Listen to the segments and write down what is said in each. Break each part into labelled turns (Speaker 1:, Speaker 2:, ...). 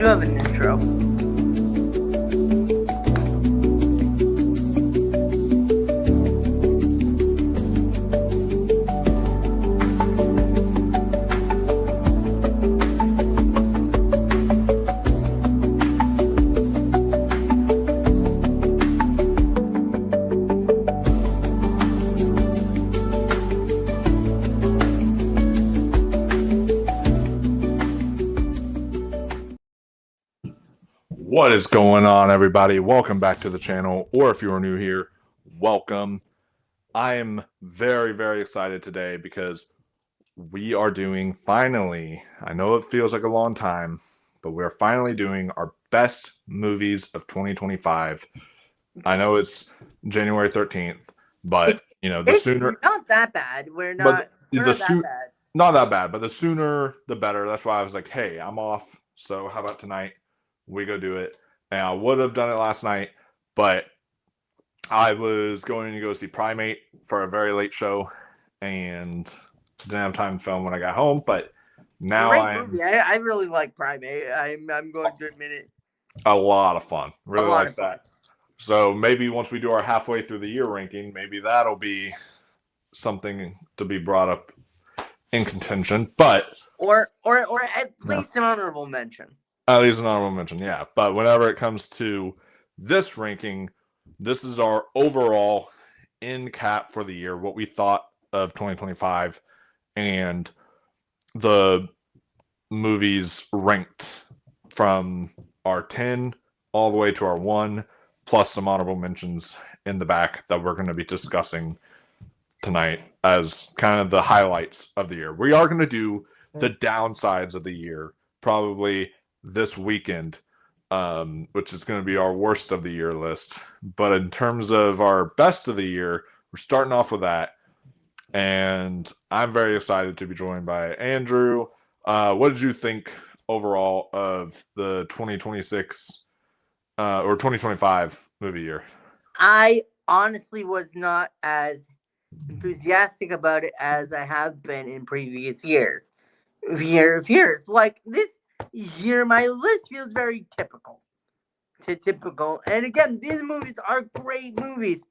Speaker 1: You have an intro.
Speaker 2: What is going on, everybody? Welcome back to the channel, or if you are new here, welcome. I am very, very excited today because we are doing, finally, I know it feels like a long time, but we're finally doing our best movies of 2025. I know it's January 13th, but, the
Speaker 1: It's
Speaker 2: sooner...
Speaker 1: not that bad. We're
Speaker 2: But
Speaker 1: not that bad.
Speaker 2: not that bad, but the sooner, the better. That's why I was like, hey, I'm off, so how about tonight? We go do it. And I would have done it last night, but I was going to go see Primate for a very late show and didn't have time to film when I got home. But now
Speaker 1: Great movie. I really like Primate. I'm going to admit it.
Speaker 2: A lot of fun. Really
Speaker 1: A lot
Speaker 2: like
Speaker 1: of fun.
Speaker 2: that. So maybe once we do our halfway through the year ranking, maybe that'll be something to be brought up in contention. But
Speaker 1: or at least an honorable mention.
Speaker 2: At least an honorable mention, yeah. But whenever it comes to this ranking, this is our overall end cap for the year, what we thought of 2025, and the movies ranked from our 10 all the way to our 1, plus some honorable mentions in the back that we're going to be discussing tonight as kind of the highlights of the year. We are going to do the downsides of the year, probably this weekend, which is going to be our worst of the year list. But in terms of our best of the year, we're starting off with that. And I'm very excited to be joined by Andrew. What did you think overall of the 2026 or 2025 movie year?
Speaker 1: I honestly was not as enthusiastic about it as I have been in previous years. Like this year, my list feels very typical. And again, these movies are great movies.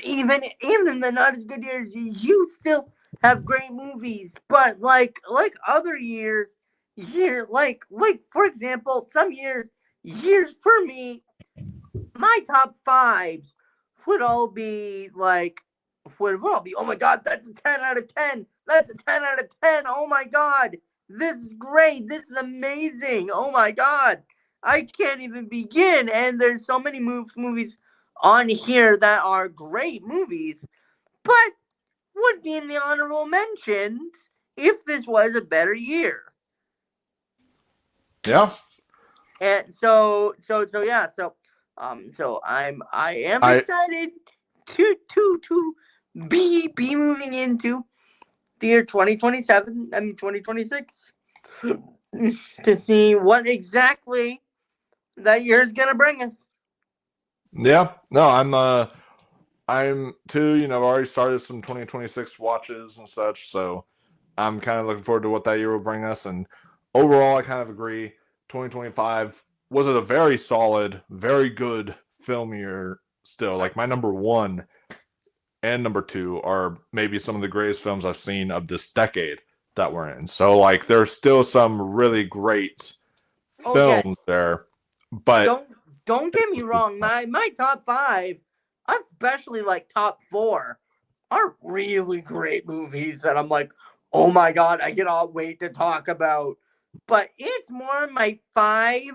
Speaker 1: Even in the not as good years, you still have great movies. But like other years, for example, some years for me, my top fives would all be oh my god, that's a 10 out of 10. That's a 10 out of 10. Oh my god. This is great. This is amazing. Oh my god. I can't even begin. And there's so many movies on here that are great movies, but would be in the honorable mentions if this was a better year.
Speaker 2: Yeah.
Speaker 1: And so I am excited to be moving into the year 2026 to see what exactly that year is gonna bring us.
Speaker 2: Yeah, no, I'm too, I've already started some 2026 watches and such, so I'm kind of looking forward to what that year will bring us. And overall, I kind of agree. 2025 was a very solid, very good film year still. Like my number 1 and number 2 are maybe some of the greatest films I've seen of this decade that we're in. So like there's still some really great films there. But
Speaker 1: don't get me wrong, my top 5, especially like top 4, are really great movies that I'm like, oh my god, I cannot wait to talk about. But it's more my 5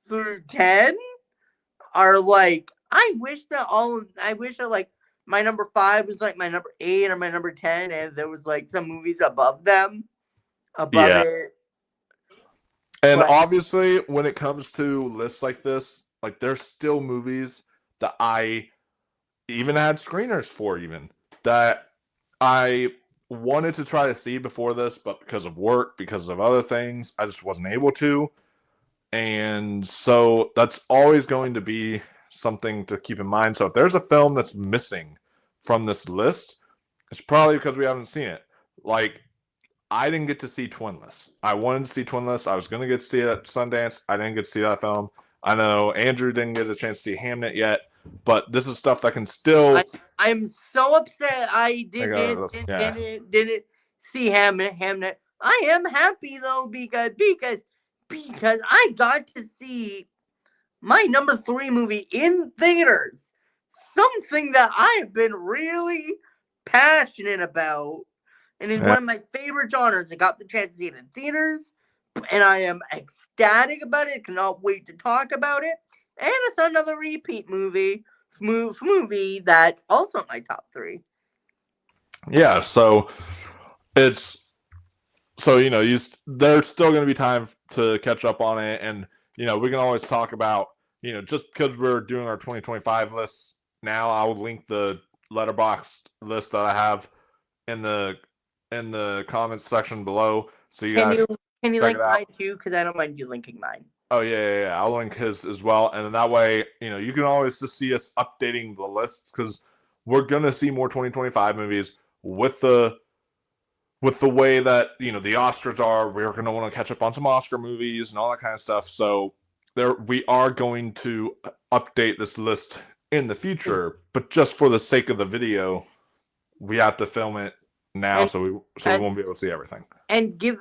Speaker 1: through 10 are like, I wish that like my number 5 was like my number 8 or my number 10, and there was like some movies above them, it.
Speaker 2: And obviously, when it comes to lists like this, like there's still movies that I even had screeners for, even that I wanted to try to see before this, but because of work, because of other things, I just wasn't able to. And so that's always going to be something to keep in mind. So if there's a film that's missing from this list, it's probably because we haven't seen it. Like I didn't get to see Twinless. I wanted to see Twinless. I was going to get to see it at Sundance. I didn't get to see that film. I know Andrew didn't get a chance to see Hamnet yet, but this is stuff that can still.
Speaker 1: I'm so upset I didn't see Hamnet. I am happy though because I got to see my number 3 movie in theaters. Something that I have been really passionate about. And it's one of my favorite genres. I got the chance to see it in theaters. And I am ecstatic about it. Cannot wait to talk about it. And it's another repeat movie that's also my top 3.
Speaker 2: Yeah, so it's there's still going to be time to catch up on it, and we can always talk about just because we're doing our 2025 lists now. I will link the Letterboxd list that I have in the comments section below, so
Speaker 1: can you link mine too? Because I don't mind you linking mine.
Speaker 2: Oh yeah. I'll link his as well, and then that way you can always just see us updating the lists because we're gonna see more 2025 movies with the way that the Oscars are. We're gonna want to catch up on some Oscar movies and all that kind of stuff. So we are going to update this list in the future, but just for the sake of the video, we have to film it now, so we won't be able to see everything.
Speaker 1: And give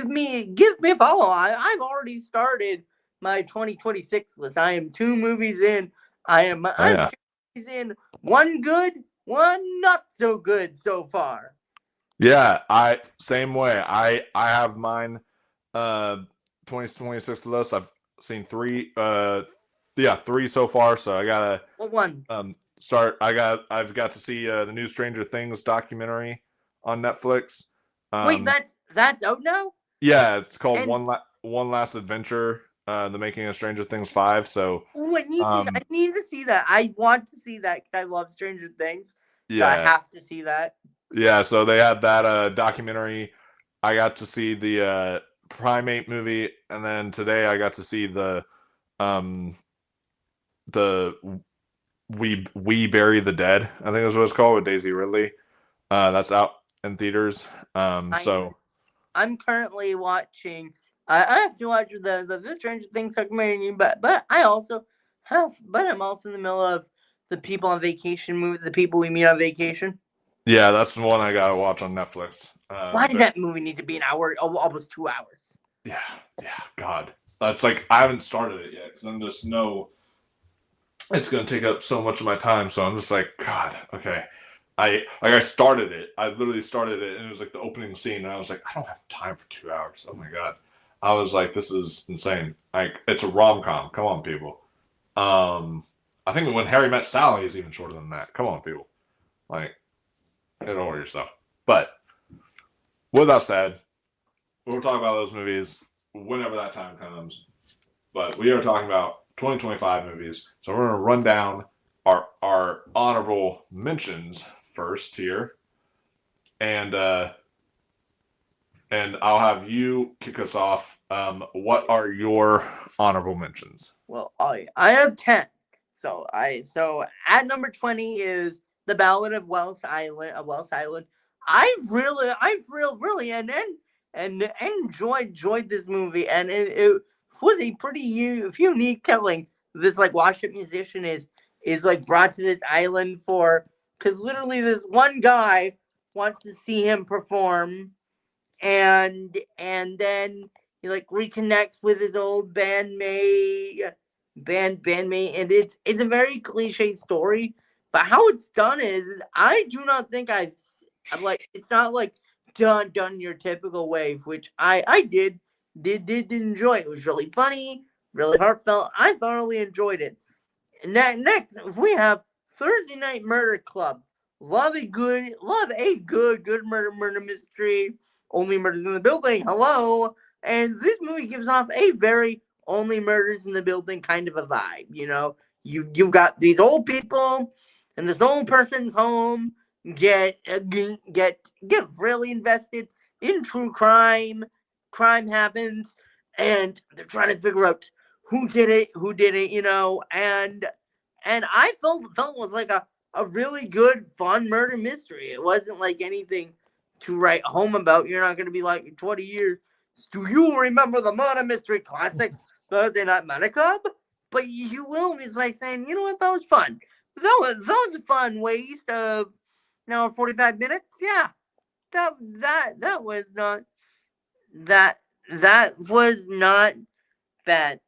Speaker 1: me a follow. I've already started my 2026 list. I am 2 movies in. I'm 2 movies in. One good, one not so good so far.
Speaker 2: Yeah, same way. I have mine 2026 list. I've seen 3 3 so far, so I gotta start. I've got to see the new Stranger Things documentary on Netflix.
Speaker 1: Wait, that's out now?
Speaker 2: Yeah, it's called One Last Adventure, the making of Stranger Things 5. So
Speaker 1: I need to see that. I want to see that because I love Stranger Things. So I have to see that.
Speaker 2: Yeah, so they had that documentary. I got to see the Primate movie, and then today I got to see the We Bury the Dead, I think is what it's called, with Daisy Ridley. That's out in theaters. So
Speaker 1: I'm currently watching. I have to watch the Stranger Things documentary, but I'm also in the middle of the People on Vacation movie, The People We Meet on Vacation.
Speaker 2: Yeah, that's the one I gotta watch on Netflix.
Speaker 1: Why does that movie need to be an hour, almost 2 hours?
Speaker 2: Yeah, God. That's like, I haven't started it yet because I'm just it's gonna take up so much of my time. So I'm just like, God, okay. I started it. I literally started it, and it was like the opening scene, and I was like, I don't have time for 2 hours. Oh my God. I was like, this is insane. Like, it's a rom-com. Come on, people. I think When Harry Met Sally is even shorter than that. Come on, people. Like, get over yourself. But with that said, we'll talk about those movies whenever that time comes. But we are talking about 2025 movies. So we're going to run down our honorable mentions first here. And I'll have you kick us off. What are your honorable mentions?
Speaker 1: Well, I have 10. So at number 20 is The Ballad of Wells Island. I've really enjoyed this movie, and it was a pretty unique telling. This like washed up musician is like brought to this island because literally this one guy wants to see him perform, and then he like reconnects with his old bandmate, and it's a very cliche story, but how it's done is I do not think I'm like, it's not like done your typical way, which I did enjoy. It was really funny, really heartfelt. I thoroughly enjoyed it. And next we have Thursday Night Murder Club. Love a good murder mystery. Only Murders in the Building. Hello. And this movie gives off a very Only Murders in the Building kind of a vibe. You've got these old people in this old person's home get really invested in true crime. Crime happens, and they're trying to figure out who did it, and I felt it was like a really good, fun murder mystery. It wasn't like anything to write home about. You're not going to be like 20 years. Do you remember the murder mystery classic Thursday Night Money Club? But you will. It's like saying, you know what, that was fun. That was a fun waste of 45 minutes. Yeah, that was not that was not bad.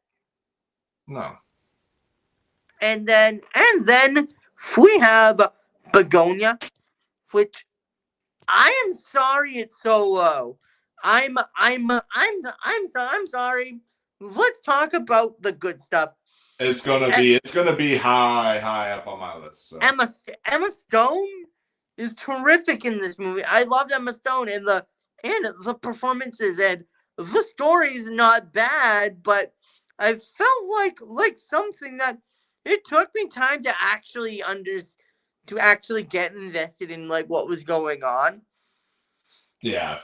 Speaker 2: No.
Speaker 1: And then we have Begonia, which I am sorry it's so low. I'm sorry. Let's talk about the good stuff.
Speaker 2: It's gonna be high up on my list. So.
Speaker 1: Emma Stone is terrific in this movie. I loved Emma Stone and the performances, and the story is not bad, but I felt like something that it took me time to actually get invested in like what was going on.
Speaker 2: Yeah.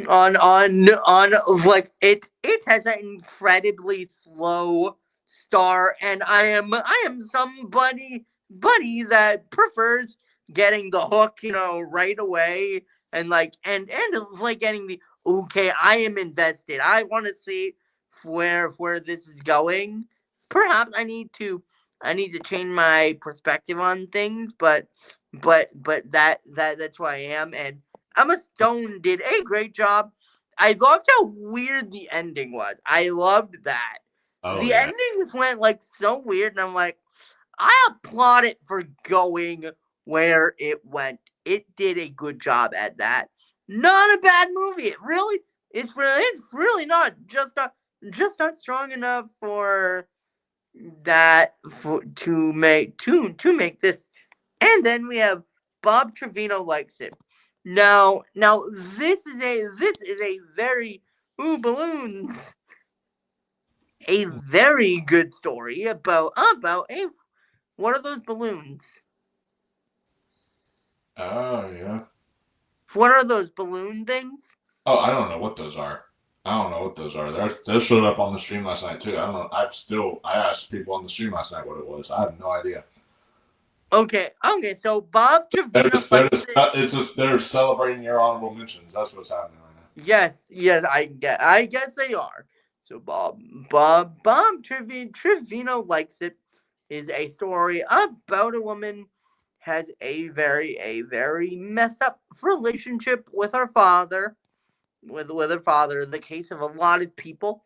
Speaker 1: On like it has an incredibly slow start, and I am somebody that prefers getting the hook, right away, and like and it's like getting the okay, I am invested. I want to see where this is going. Perhaps I need to change my perspective on things, but that's who I am. And Emma Stone did a great job. I loved how weird the ending was. I loved that. The endings went like so weird, and I'm like, I applaud it for going where it went. It did a good job at that. Not a bad movie. It's really not just not strong enough for that to make this. And then we have Bob Trevino likes it. Now this is a very balloons. A very good story about a what are those balloons?
Speaker 2: Oh yeah.
Speaker 1: What are those balloon things?
Speaker 2: Oh, I don't know what those are. They showed up on the stream last night too. I don't know. I asked people on the stream last night what it was. I have no idea.
Speaker 1: Okay. So Bob Trevino.
Speaker 2: They're celebrating your honorable mentions. That's what's happening right now.
Speaker 1: Yes. I guess they are. So Bob Trevino likes it. Is a story about a woman has a very messed up relationship with her father. With her father, the case of a lot of people,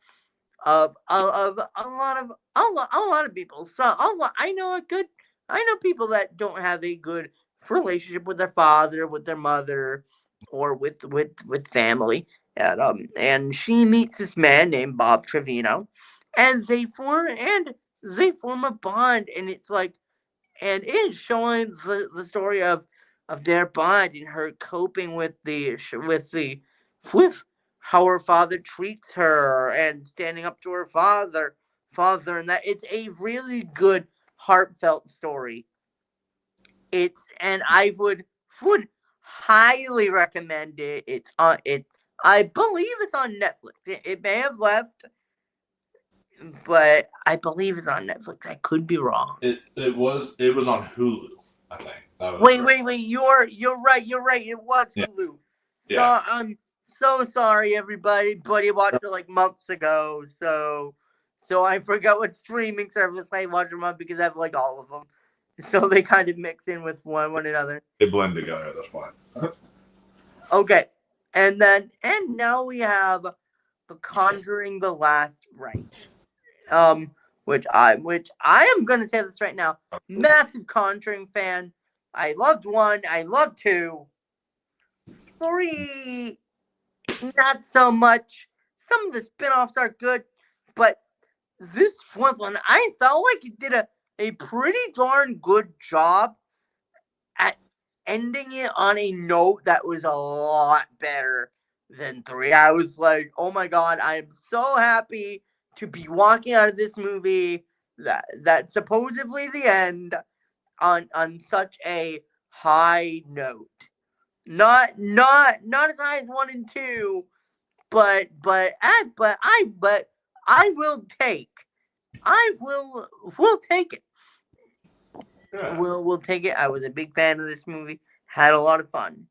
Speaker 1: of a lot of people. So I know people that don't have a good relationship with their father, with their mother, or with family. And she meets this man named Bob Trevino, and they form a bond, and it's like, and it is showing the story of their bond and her coping with with how her father treats her and standing up to her father, and that it's a really good heartfelt story. And I would highly recommend it. It's on it. I believe it's on Netflix. It may have left, but I believe it's on Netflix. I could be wrong.
Speaker 2: It was on Hulu, I think.
Speaker 1: Wait. You're right. It was Hulu. So
Speaker 2: yeah.
Speaker 1: I'm so sorry, everybody. Buddy watched it like months ago. So I forgot what streaming service I watched them on because I have like all of them. So they kind of mix in with one another.
Speaker 2: They blend together at this point.
Speaker 1: Okay. And now we have The Conjuring: The Last Rites. Which I am gonna say this right now. Massive Conjuring fan. I loved 1. I loved 2. 3, not so much. Some of the spin-offs are good, but this 4th one, I felt like it did a pretty darn good job at ending it on a note that was a lot better than 3. I was like, oh my god, I am so happy to be walking out of this movie that supposedly the end on such a high note. Not as high as 1 and 2, but I will take it.
Speaker 2: Yeah.
Speaker 1: We'll take it. I was a big fan of this movie. Had a lot of fun.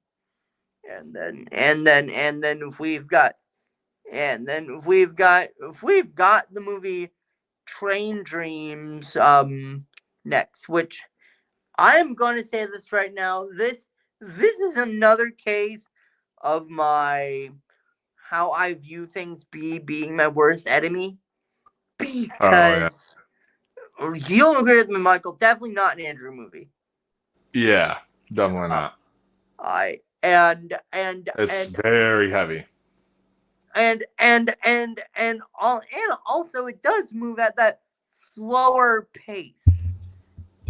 Speaker 1: and then if we've got the movie Train Dreams next, which I'm going to say this right now. This is another case of my how I view things being my worst enemy,
Speaker 2: Oh yeah.
Speaker 1: because you'll agree with me, Michael. Definitely not an Andrew movie.
Speaker 2: Yeah, definitely not.
Speaker 1: I
Speaker 2: It's very heavy.
Speaker 1: and also it does move at that slower pace.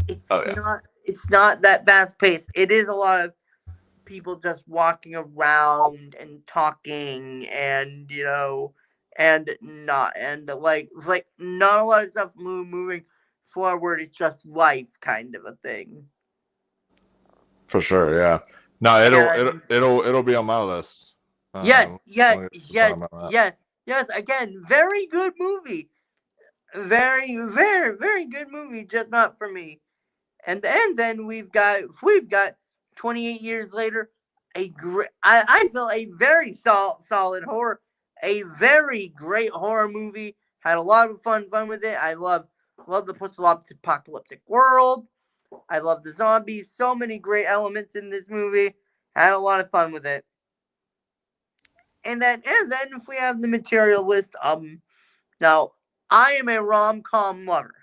Speaker 1: It's not that fast pace. It is a lot of people just walking around and talking, and not a lot of stuff moving forward. It's just life kind of a thing.
Speaker 2: For sure, yeah. No, it'll be on my list.
Speaker 1: Yes. Again, very good movie. Very, very, very good movie. Just not for me. And then we've got 28 years later, I feel a very solid horror, a very great horror movie. Had a lot of fun with it. I love the post-apocalyptic world. I love the zombies. So many great elements in this movie. Had a lot of fun with it. And then if we have the material list, now I am a rom-com lover.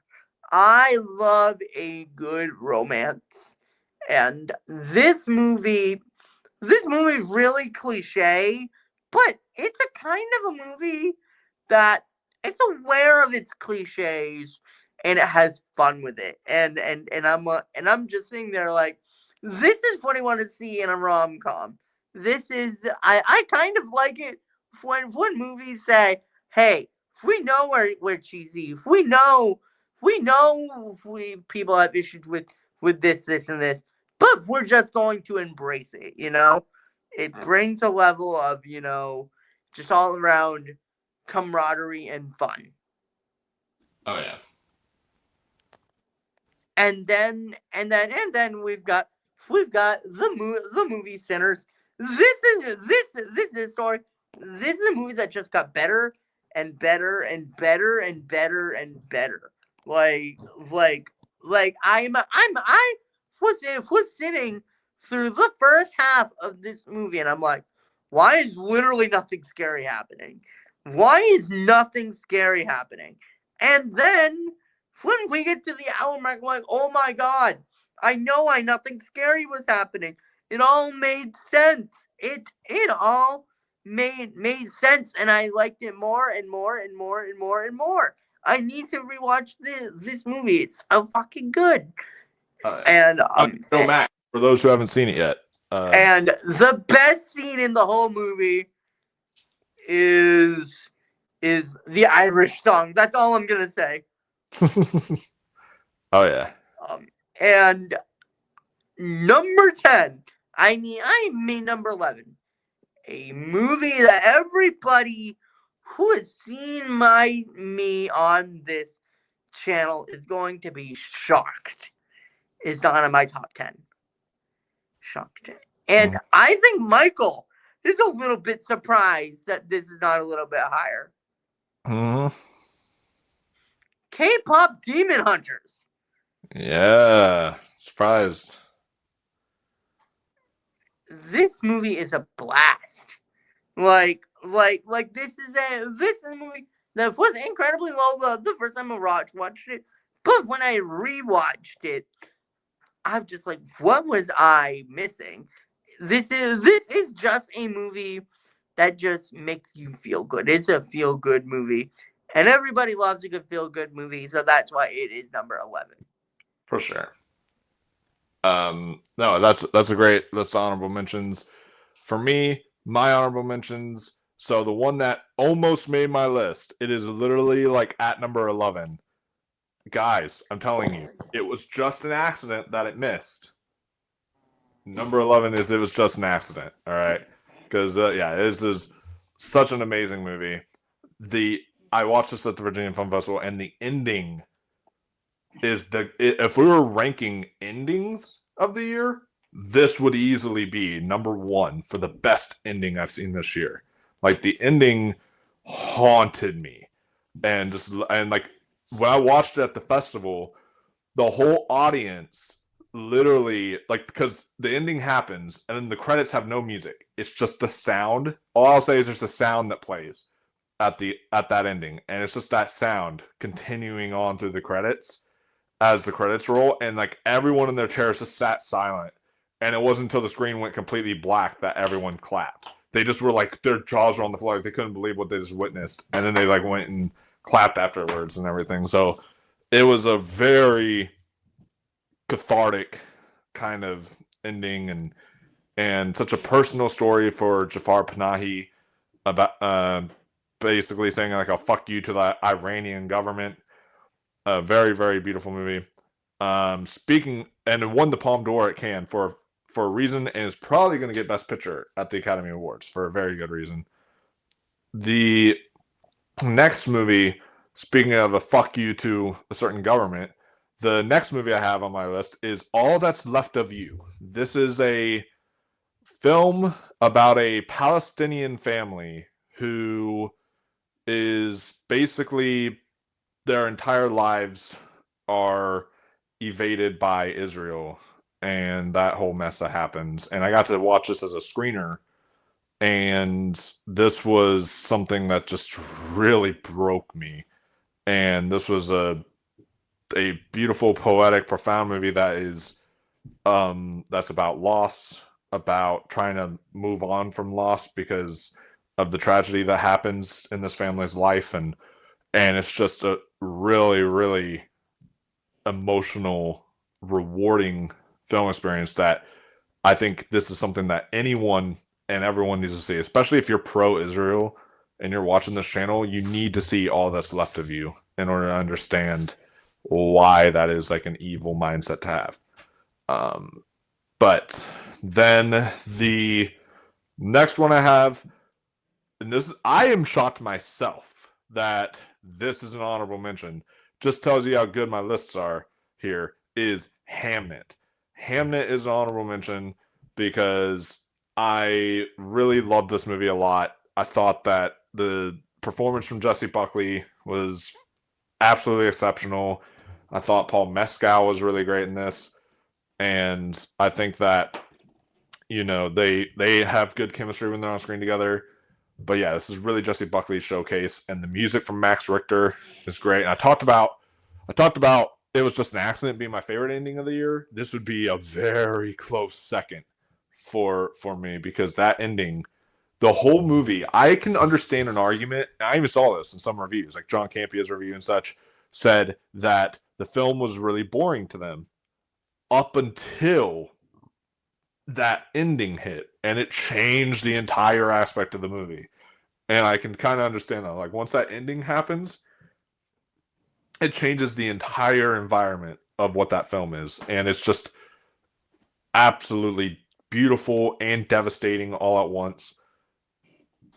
Speaker 1: I love a good romance. And this movie really cliche, but it's a kind of a movie that it's aware of its cliches and it has fun with it. And I'm just sitting there like, this is what I want to see in a rom-com. This is I kind of like it when movies say, hey, if we know we're cheesy, if we know people have issues with this and this, but we're just going to embrace it. It brings a level of just all around camaraderie and fun.
Speaker 2: Oh yeah.
Speaker 1: And then we've got the movie Sinners. This is a story. This is a movie that just got better and better and better and better and better. I was sitting through the first half of this movie and I'm like, why is literally nothing scary happening? Why is nothing scary happening? And then when we get to the hour mark, I'm like, oh my god, I know why nothing scary was happening. It all made sense. It all made sense, and I liked it more and more and more and more and more. I need to rewatch this movie. It's so fucking good. And
Speaker 2: Mac, for those who haven't seen it yet.
Speaker 1: And the best scene in the whole movie is the Irish song. That's all I'm gonna say.
Speaker 2: Oh yeah.
Speaker 1: And number 10. I mean number 11. A movie that everybody who has seen me on this channel is going to be shocked. It's not in my top 10. Shocked. And I think Michael is a little bit surprised that this is not a little bit higher. K-pop Demon Hunters.
Speaker 2: Yeah, surprised.
Speaker 1: This movie is a blast. Like this is a movie that was incredibly low the first time I watched it, but when I rewatched it, I'm just like, what was I missing? This is just a movie that just makes you feel good. It's a feel good movie, and everybody loves a good feel good movie, so that's why it is number 11.
Speaker 2: For sure. No, that's a great list of honorable mentions. For me, my honorable mentions. So the one that almost made my list, it is literally like at number 11. Guys, I'm telling you, it was just an accident that it missed. Number 11 is it was just an accident. All right, because this is such an amazing movie. I watched this at the Virginia Film Festival, and the ending is if we were ranking endings of the year, this would easily be number one for the best ending I've seen this year. Like, the ending haunted me. And like, when I watched it at the festival, the whole audience literally, like, because the ending happens and then the credits have no music. It's just the sound. All I'll say is there's a sound that plays at that ending, and it's just that sound continuing on through the credits as the credits roll, and like everyone in their chairs just sat silent. And it wasn't until the screen went completely black that everyone clapped. They just were like, their jaws were on the floor. Like, they couldn't believe what they just witnessed. And then they like went and clapped afterwards and everything. So it was a very cathartic kind of ending, and such a personal story for Jafar Panahi about basically saying like a fuck you to the Iranian government. A very, very beautiful movie. Speaking, and it won the Palme d'Or at Cannes for a reason, and is probably going to get Best Picture at the Academy Awards for a very good reason. The next movie, speaking of a fuck you to a certain government, the next movie I have on my list is All That's Left of You. This is a film about a Palestinian family who is basically, their entire lives are evaded by Israel and that whole mess that happens. And I got to watch this as a screener, and this was something that just really broke me. And this was a beautiful, poetic, profound movie that is that's about loss, about trying to move on from loss because of the tragedy that happens in this family's life, and it's just a really, really emotional, rewarding film experience that I think this is something that anyone and everyone needs to see, especially if you're pro-Israel and you're watching this channel. You need to see All That's Left of You in order to understand why that is like an evil mindset to have. But then the next one I have, and this, I am shocked myself that this is an honorable mention. Just tells you how good my lists are here, is Hamnet. Hamnet is an honorable mention because I really loved this movie a lot. I thought that the performance from Jessie Buckley was absolutely exceptional. I thought Paul Mescal was really great in this. And I think that, you know, they have good chemistry when they're on screen together. But yeah, this is really Jessie Buckley's showcase, and the music from Max Richter is great. And I talked about It Was Just an Accident being my favorite ending of the year. This would be a very close second for me, because that ending, the whole movie, I can understand an argument. I even saw this in some reviews, like John Campia's review and such, said that the film was really boring to them up until that ending hit, and it changed the entire aspect of the movie. And I can kind of understand that. Like, once that ending happens, it changes the entire environment of what that film is. And it's just absolutely beautiful and devastating all at once.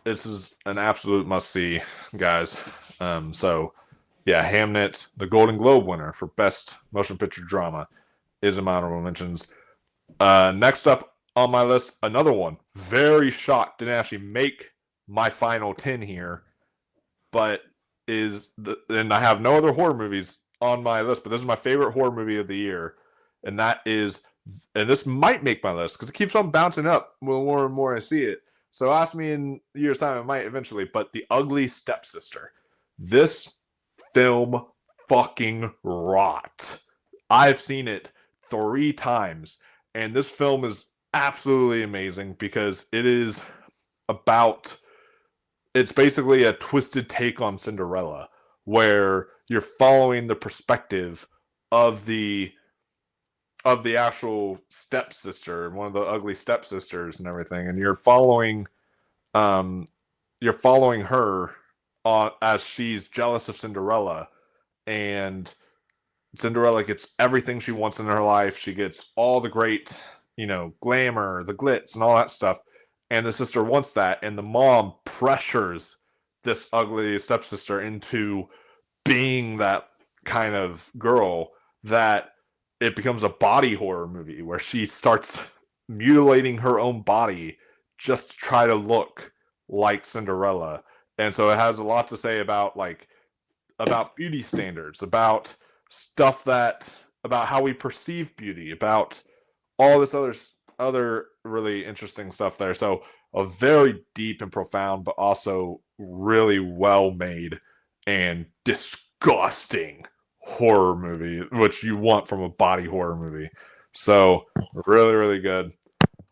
Speaker 2: This is an absolute must-see, guys. So, yeah, Hamnet, the Golden Globe winner for Best Motion Picture Drama, is in my honorable mentions. Next up on my list, another one. Very shocked didn't actually make my final 10 here, but and I have no other horror movies on my list, but this is my favorite horror movie of the year, and that is, and this might make my list because it keeps on bouncing up more and more I see it. So ask me in a year's time, it might eventually. But The Ugly Stepsister. This film fucking rocked. I've seen it 3 times, and this film is absolutely amazing because it is about, it's basically a twisted take on Cinderella, where you're following the perspective of the actual stepsister, one of the ugly stepsisters and everything, and you're following her as she's jealous of Cinderella, and Cinderella gets everything she wants in her life. She gets all the great, glamour, the glitz, and all that stuff. And the sister wants that, and the mom pressures this ugly stepsister into being that kind of girl, that it becomes a body horror movie where she starts mutilating her own body just to try to look like Cinderella. And so it has a lot to say about beauty standards, about stuff about how we perceive beauty, about all this other really interesting stuff there. So a very deep and profound, but also really well made and disgusting horror movie, which you want from a body horror movie. So really, really good.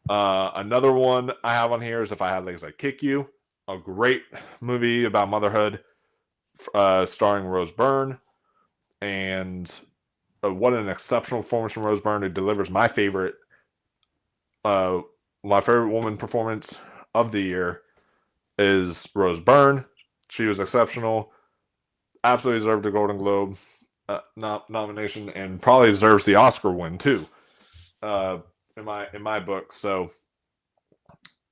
Speaker 2: Another one I have on here is If I Had Legs, I'd Kick You. A great movie about motherhood, starring Rose Byrne. And what an exceptional performance from Rose Byrne, who delivers my favorite woman performance of the year is Rose Byrne. She was exceptional. Absolutely deserved a Golden Globe nomination, and probably deserves the Oscar win too. In my book. So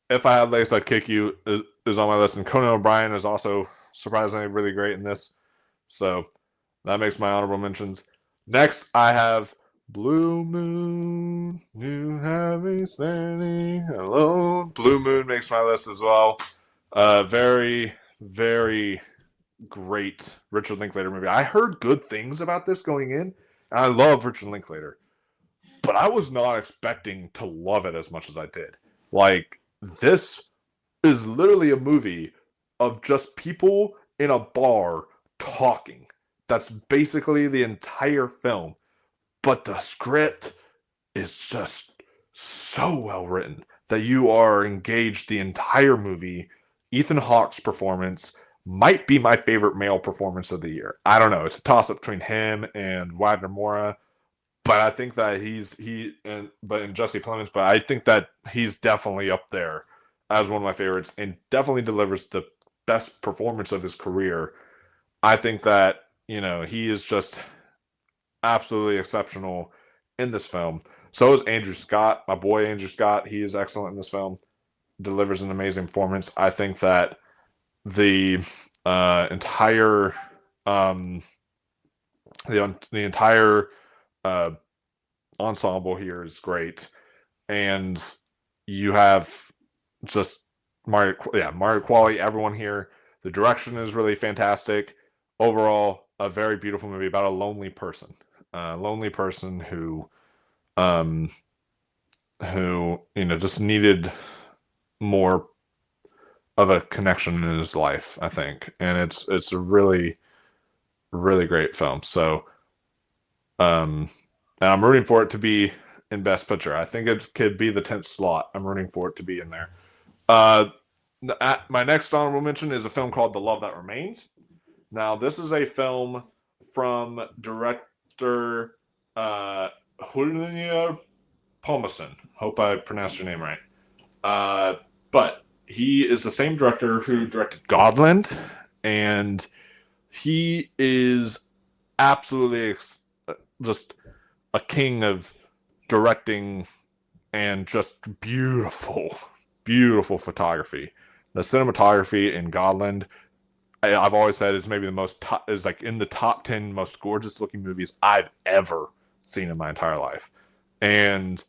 Speaker 2: If I Had Legs, I'd Kick You is on my list, and Conan O'Brien is also surprisingly really great in this. So that makes my honorable mentions. Next, I have Blue Moon. You have me standing alone. Blue Moon makes my list as well. Very, very great Richard Linklater movie. I heard good things about this going in, and I love Richard Linklater, but I was not expecting to love it as much as I did. Like, this is literally a movie of just people in a bar talking. That's basically the entire film. But the script is just so well written that you are engaged the entire movie. Ethan Hawke's performance might be my favorite male performance of the year. I don't know. It's a toss-up between him and Wagner Moura. But I think that and Jesse Plemons, but I think that he's definitely up there as one of my favorites and definitely delivers the best performance of his career. I think that, he is just absolutely exceptional in this film. So is Andrew Scott, my boy Andrew Scott. He is excellent in this film, delivers an amazing performance. I think that the entire ensemble here is great, and you have just Mario Qualley, everyone here. The direction is really fantastic. Overall, a very beautiful movie about a lonely person who just needed more of a connection in his life, I think, and it's a really, really great film. So, and I'm rooting for it to be in Best Picture. I think it could be the 10th slot. I'm rooting for it to be in there. My next honorable mention is a film called The Love That Remains. Now, this is a film from director Julia Palmason. Hope I pronounced your name right. But he is the same director who directed Godland, and he is absolutely just a king of directing and just beautiful, beautiful photography. The cinematography in Godland, I've always said, is maybe is like in the top 10 most gorgeous looking movies I've ever seen in my entire life. And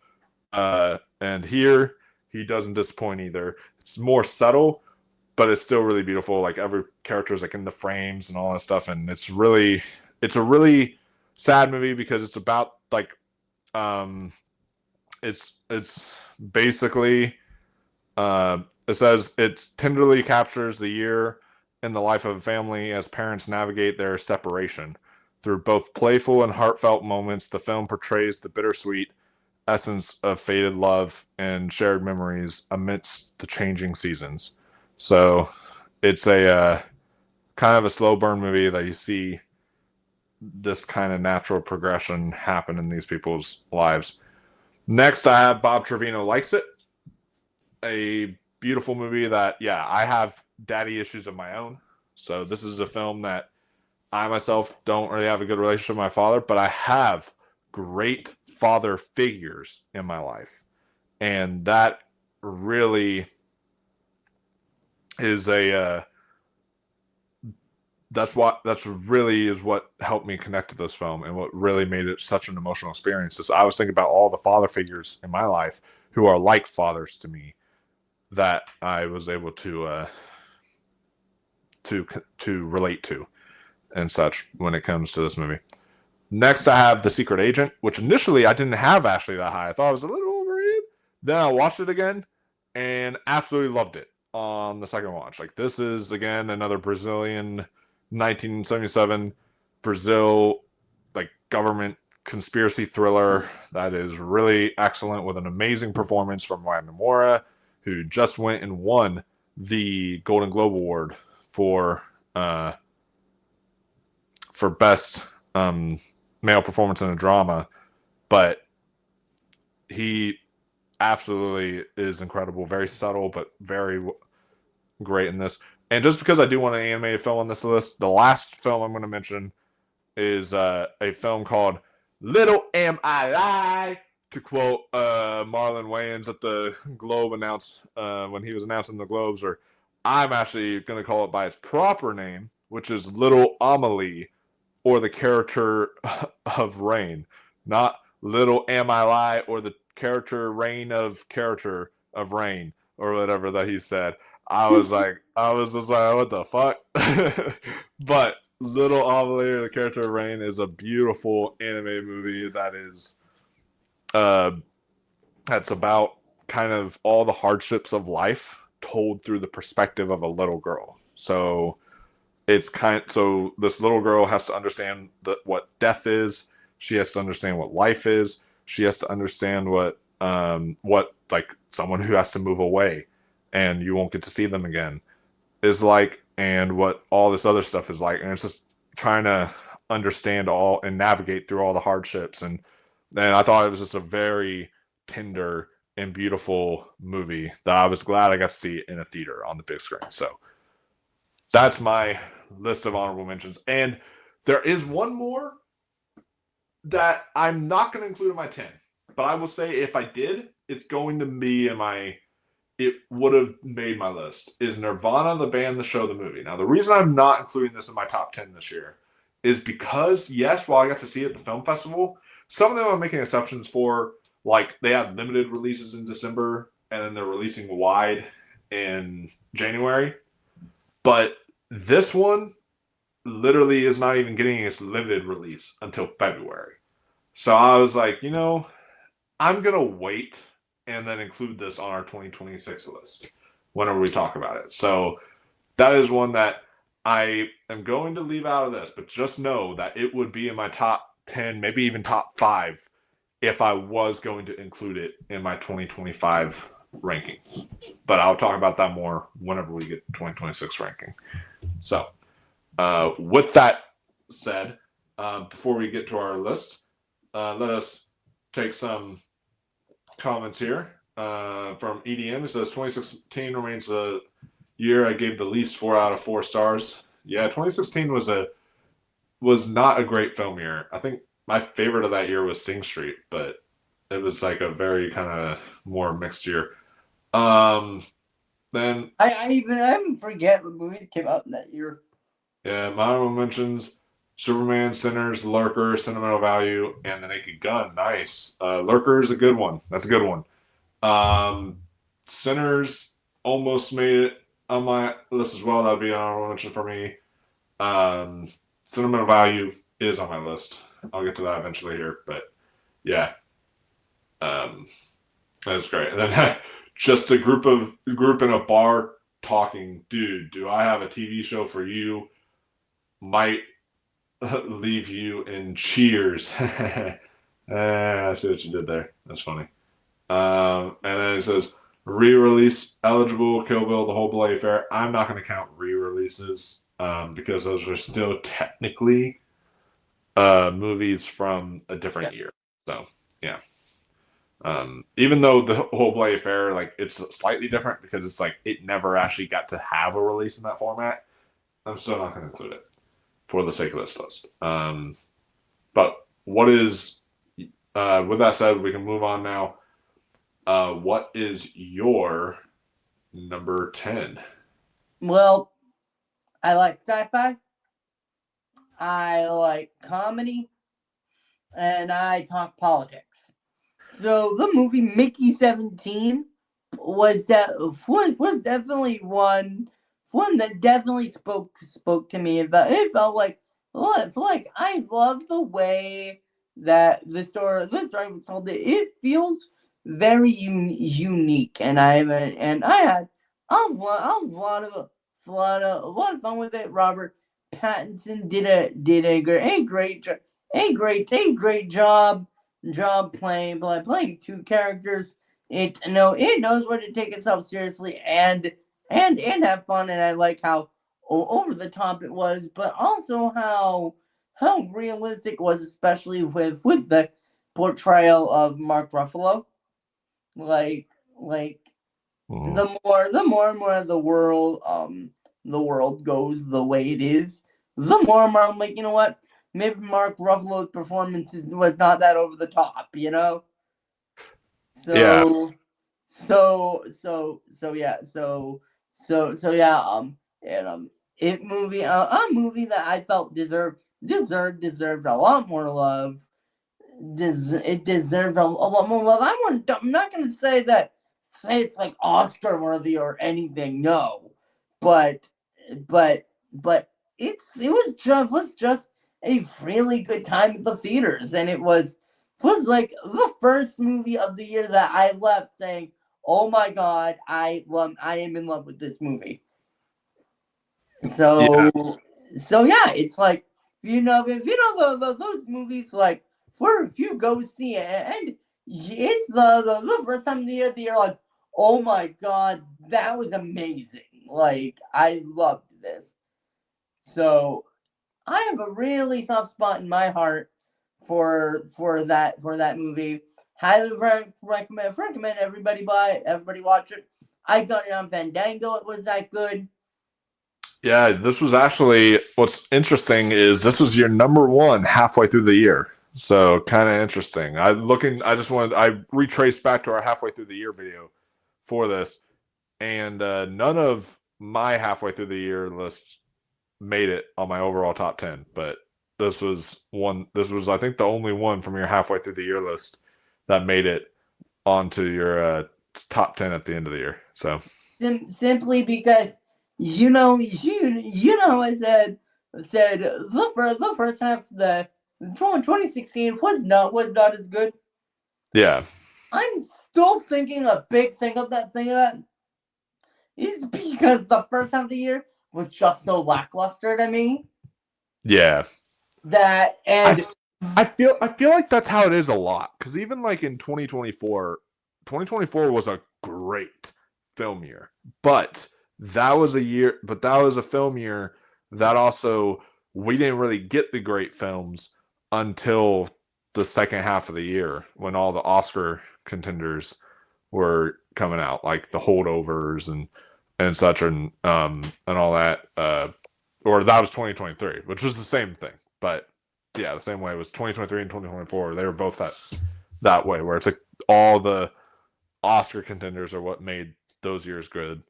Speaker 2: here he doesn't disappoint either. It's more subtle, but it's still really beautiful. Like, every character is like in the frames and all that stuff, and it's a really sad movie because it's about it's basically it says it tenderly captures the year in the life of a family as parents navigate their separation. Through both playful and heartfelt moments, the film portrays the bittersweet essence of faded love and shared memories amidst the changing seasons. So it's a kind of a slow burn movie that you see this kind of natural progression happen in these people's lives. Next, I have Bob Trevino Likes It, a beautiful movie that, I have daddy issues of my own. So this is a film that I myself don't really have a good relationship with my father, but I have great father figures in my life. And that really is that's really what helped me connect to this film, and what really made it such an emotional experience is I was thinking about all the father figures in my life who are like fathers to me that I was able to relate to and such when it comes to this movie. Next, I have The Secret Agent, which initially I didn't have actually that high. I thought it was a little overrated. Then I watched it again and absolutely loved it on the second watch. Like, this is, again, another Brazilian 1977 Brazil, like, government conspiracy thriller that is really excellent with an amazing performance from Wagner Moura, who just went and won the Golden Globe Award for best male performance in a drama. But he absolutely is incredible, very subtle but very great in this. And just because I do want an animated film on this list, the last film I'm going to mention is a film called Little Am I Lie, to quote Marlon Wayans at the Globe announced when he was announcing the Globes, or I'm actually going to call it by its proper name, which is Little Amelie, or the character of Rain, not Little Am I Lie, or the character Rain of Rain, or whatever that he said. I was just like, what the fuck? But Little Amelie, or the character of Rain, is a beautiful animated movie that is that's about kind of all the hardships of life told through the perspective of a little girl. So so this little girl has to understand what death is. She has to understand what life is. She has to understand what like someone who has to move away and you won't get to see them again is like, and what all this other stuff is like. And it's just trying to understand all and navigate through all the hardships. And I thought it was just a very tender and beautiful movie that I was glad I got to see in a theater on the big screen. So that's my list of honorable mentions. And there is one more that I'm not going to include in my 10. But I will say, if I did, it's going to be it would have made my list, is Nirvana, the band, the show, the movie. Now, the reason I'm not including this in my top 10 this year is because, yes, while I got to see it at the film festival, some of them I'm making exceptions for. Like, they have limited releases in December, and then they're releasing wide in January. But this one literally is not even getting its limited release until February. So I was like, I'm going to wait and then include this on our 2026 list whenever we talk about it. So that is one that I am going to leave out of this, but just know that it would be in my top 10, maybe even top 5, if I was going to include it in my 2025 ranking. But I'll talk about that more whenever we get 2026 ranking. So with that said, before we get to our list, let us take some comments here from EDM. It says 2016 remains the year I gave the least 4 out of 4 stars. Yeah, 2016 was not a great film year. I think my favorite of that year was Sing Street, but it was like a very kind of more mixed year. Then
Speaker 1: I even forget what movies came out in that year.
Speaker 2: Yeah, my honorable mentions: Superman, Sinners, Lurker, Sentimental Value, and The Naked Gun. Nice. Lurker is a good one. That's a good one. Sinners almost made it on my list as well. That would be an honorable mention for me. Sentimental Value is on my list. I'll get to that eventually here, but yeah, that's great. And then just a group in a bar talking. Dude, do I have a TV show for you? Might leave you in Cheers. I see what you did there. That's funny. And then it says re-release eligible Kill Bill, The Whole Bloody Affair. I'm not going to count re-releases because those are still technically movies from a different year. So yeah. Even though The Whole Bloody Affair, like, it's slightly different because it's like it never actually got to have a release in that format, I'm still not going to include it for the sake of this list. But what is, with that said, we can move on now. What is your number 10?
Speaker 1: Well, I like sci-fi, I like comedy, and I talk politics. So the movie Mickey 17 was definitely one that definitely spoke to me. It felt like I love the way that the story was told. It feels very unique, and I had a lot of fun with it. Robert Pattinson did a great job playing two characters. It knows what to take itself seriously and have fun, and I like how over the top it was, but also how realistic it was, especially with the portrayal of Mark Ruffalo. Like like the more the world goes the way it is, the more I'm like, you know what? Maybe Mark Ruffalo's performance was not that over the top, you know?
Speaker 2: Yeah,
Speaker 1: So so yeah, so yeah, and it movie a movie that I felt deserved a lot more love. It deserved a lot more love. I'm not gonna say it's like Oscar worthy or anything. No, but but but was just a really good time at the theaters, and it was like the first movie of the year that I left saying, "Oh my god, I am in love with this movie."
Speaker 2: yeah,
Speaker 1: So yeah, it's like if you know those movies like for if you go see it and it's the first time of the year like, oh my god, that was amazing. Like I loved this. So I have a really soft spot in my heart for that movie. Highly recommend everybody watch it. I got it on Fandango. It was that good.
Speaker 2: yeah. This was actually what's interesting is this was your number one halfway through the year. So kind of interesting. I retraced back to our halfway through the year video for this, and none of my halfway through the year lists made it on my overall top 10, but this was I think the only one from your halfway through the year list that made it onto your top 10 at the end of the year. So
Speaker 1: Simply because I said the first half of the 2016 was not as good.
Speaker 2: yeah,
Speaker 1: I'm still thinking a big thing of that is because the first half of the year was just so lackluster to me
Speaker 2: yeah.
Speaker 1: that
Speaker 2: I
Speaker 1: and
Speaker 2: I feel like that's how it is a lot because even like in 2024 was a great film year, but that was a film year that also we didn't really get the great films until the second half of the year when all the Oscar contenders were coming out, like the holdovers and such and all that. Or that was 2023, which was the same thing, but yeah, the same way it was 2023 and 2024. They were both that way, where it's like all the Oscar contenders are what made those years good.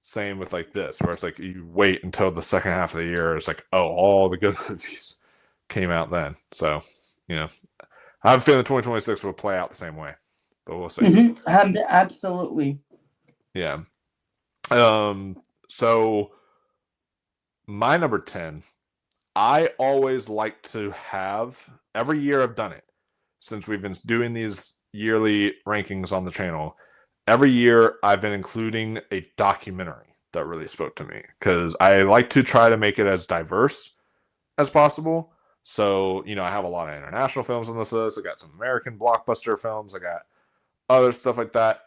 Speaker 2: Same with like this, where it's like you wait until the second half of the year. It's like, oh, all the good movies came out then. So, you know, I have a feeling 2026 will play out the same way, but we'll see.
Speaker 1: absolutely.
Speaker 2: Yeah. So my number 10, I always like to have every year I've done it since we've been doing these yearly rankings on the channel. Every year I've been including a documentary that really spoke to me because I like to try to make it as diverse as possible. So, I have a lot of international films on this list. I got some American blockbuster films. I got other stuff like that.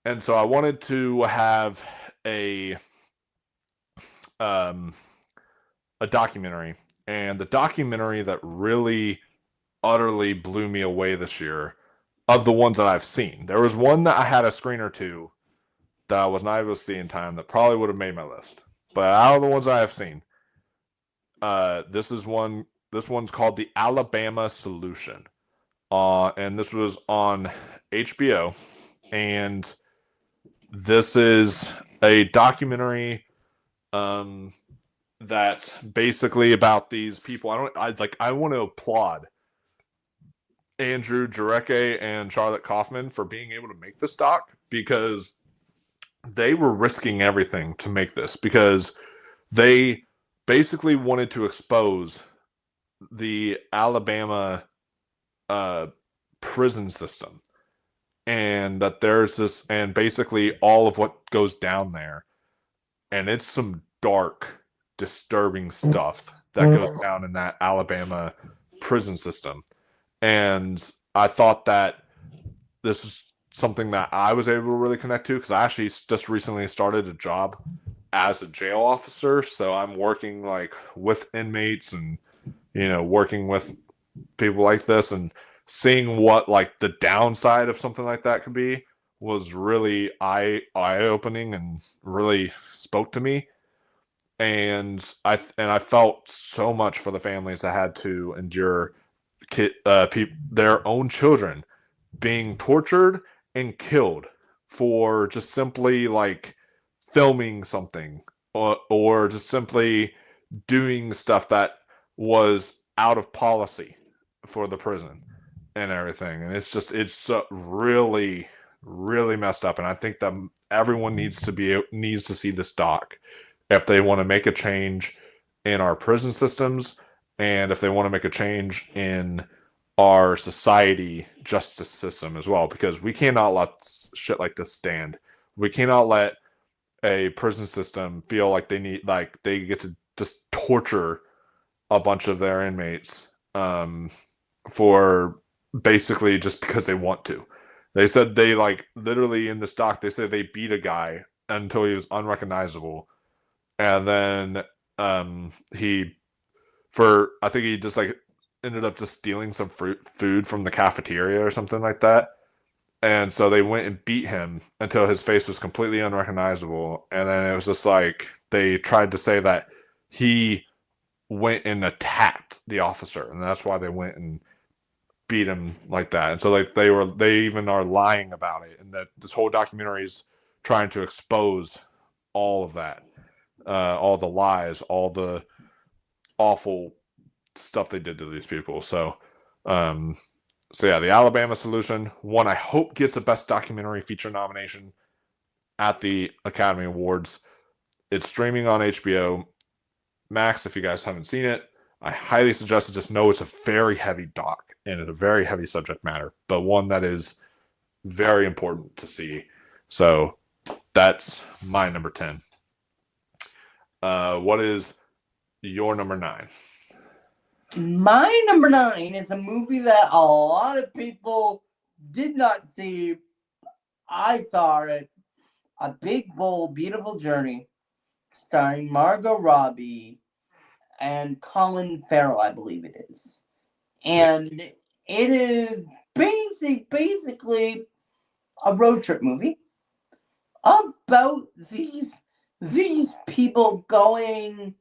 Speaker 2: And so I wanted to have um, a documentary. And the documentary that really utterly blew me away this year of the ones that I've seen. There was one that I had a screen or two that I was not able to see in time that probably would have made my list. But out of the ones I have seen, this is one. This one's called The Alabama Solution, and this was on HBO. And this is a documentary that basically about these people. I want to applaud Andrew Jarecki and Charlotte Kaufman for being able to make this doc, because they were risking everything to make this, because they basically wanted to expose the Alabama prison system, and that there's this, and basically all of what goes down there, and it's some dark, disturbing stuff that goes down in that Alabama prison system. And I thought that this is something that I was able to really connect to, because I actually just recently started a job as a jail officer, so I'm working like with inmates and working with people like this, and seeing what like the downside of something like that could be was really eye opening and really spoke to me. And I felt so much for the families that had to endure their own children being tortured and killed for just simply like filming something, or just simply doing stuff that was out of policy for the prison and everything. And it's really, really messed up. And I think that everyone needs to see this doc if they want to make a change in our prison systems, and if they want to make a change in our society justice system as well, because we cannot let shit like this stand. We cannot let a prison system feel like they get to just torture a bunch of their inmates for basically just because they want to. They said they like literally in this doc, they said they beat a guy until he was unrecognizable, and then I think he just like ended up just stealing some food from the cafeteria or something like that. And so they went and beat him until his face was completely unrecognizable. And then it was just like they tried to say that he went and attacked the officer, and that's why they went and beat him like that. And so like they even are lying about it, and that this whole documentary is trying to expose all of that, all the lies, all the awful stuff they did to these people. So yeah, the Alabama Solution, one I hope gets a Best Documentary Feature nomination at the Academy Awards. It's streaming on HBO Max. If you guys haven't seen it, I highly suggest it. Just know it's a very heavy doc and it's a very heavy subject matter, but one that is very important to see. So that's my number 10. What is your number 9?
Speaker 1: My number 9 is a movie that a lot of people did not see. I saw it. A Big, Bold, Beautiful Journey, starring Margot Robbie and Colin Farrell, I believe it is. And it is basically a road trip movie about these people going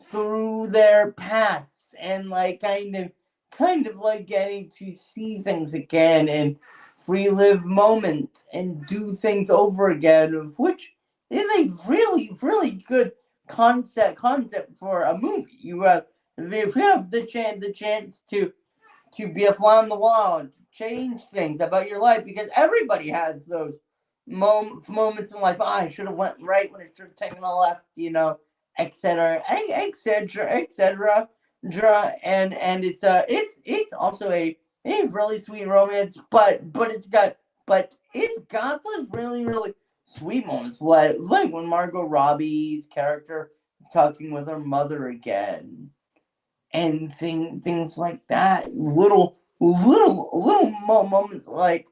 Speaker 1: through their pasts and like kind of like getting to see things again and relive moments and do things over again, of which is a really good concept for a movie. If you have the chance to be a fly on the wall, change things about your life, because everybody has those moments in life. I should have went right when I should have taken a left, etc. And it's also a really sweet romance, but it's got those really sweet moments, like when Margot Robbie's character is talking with her mother again, and things like that. Little moments like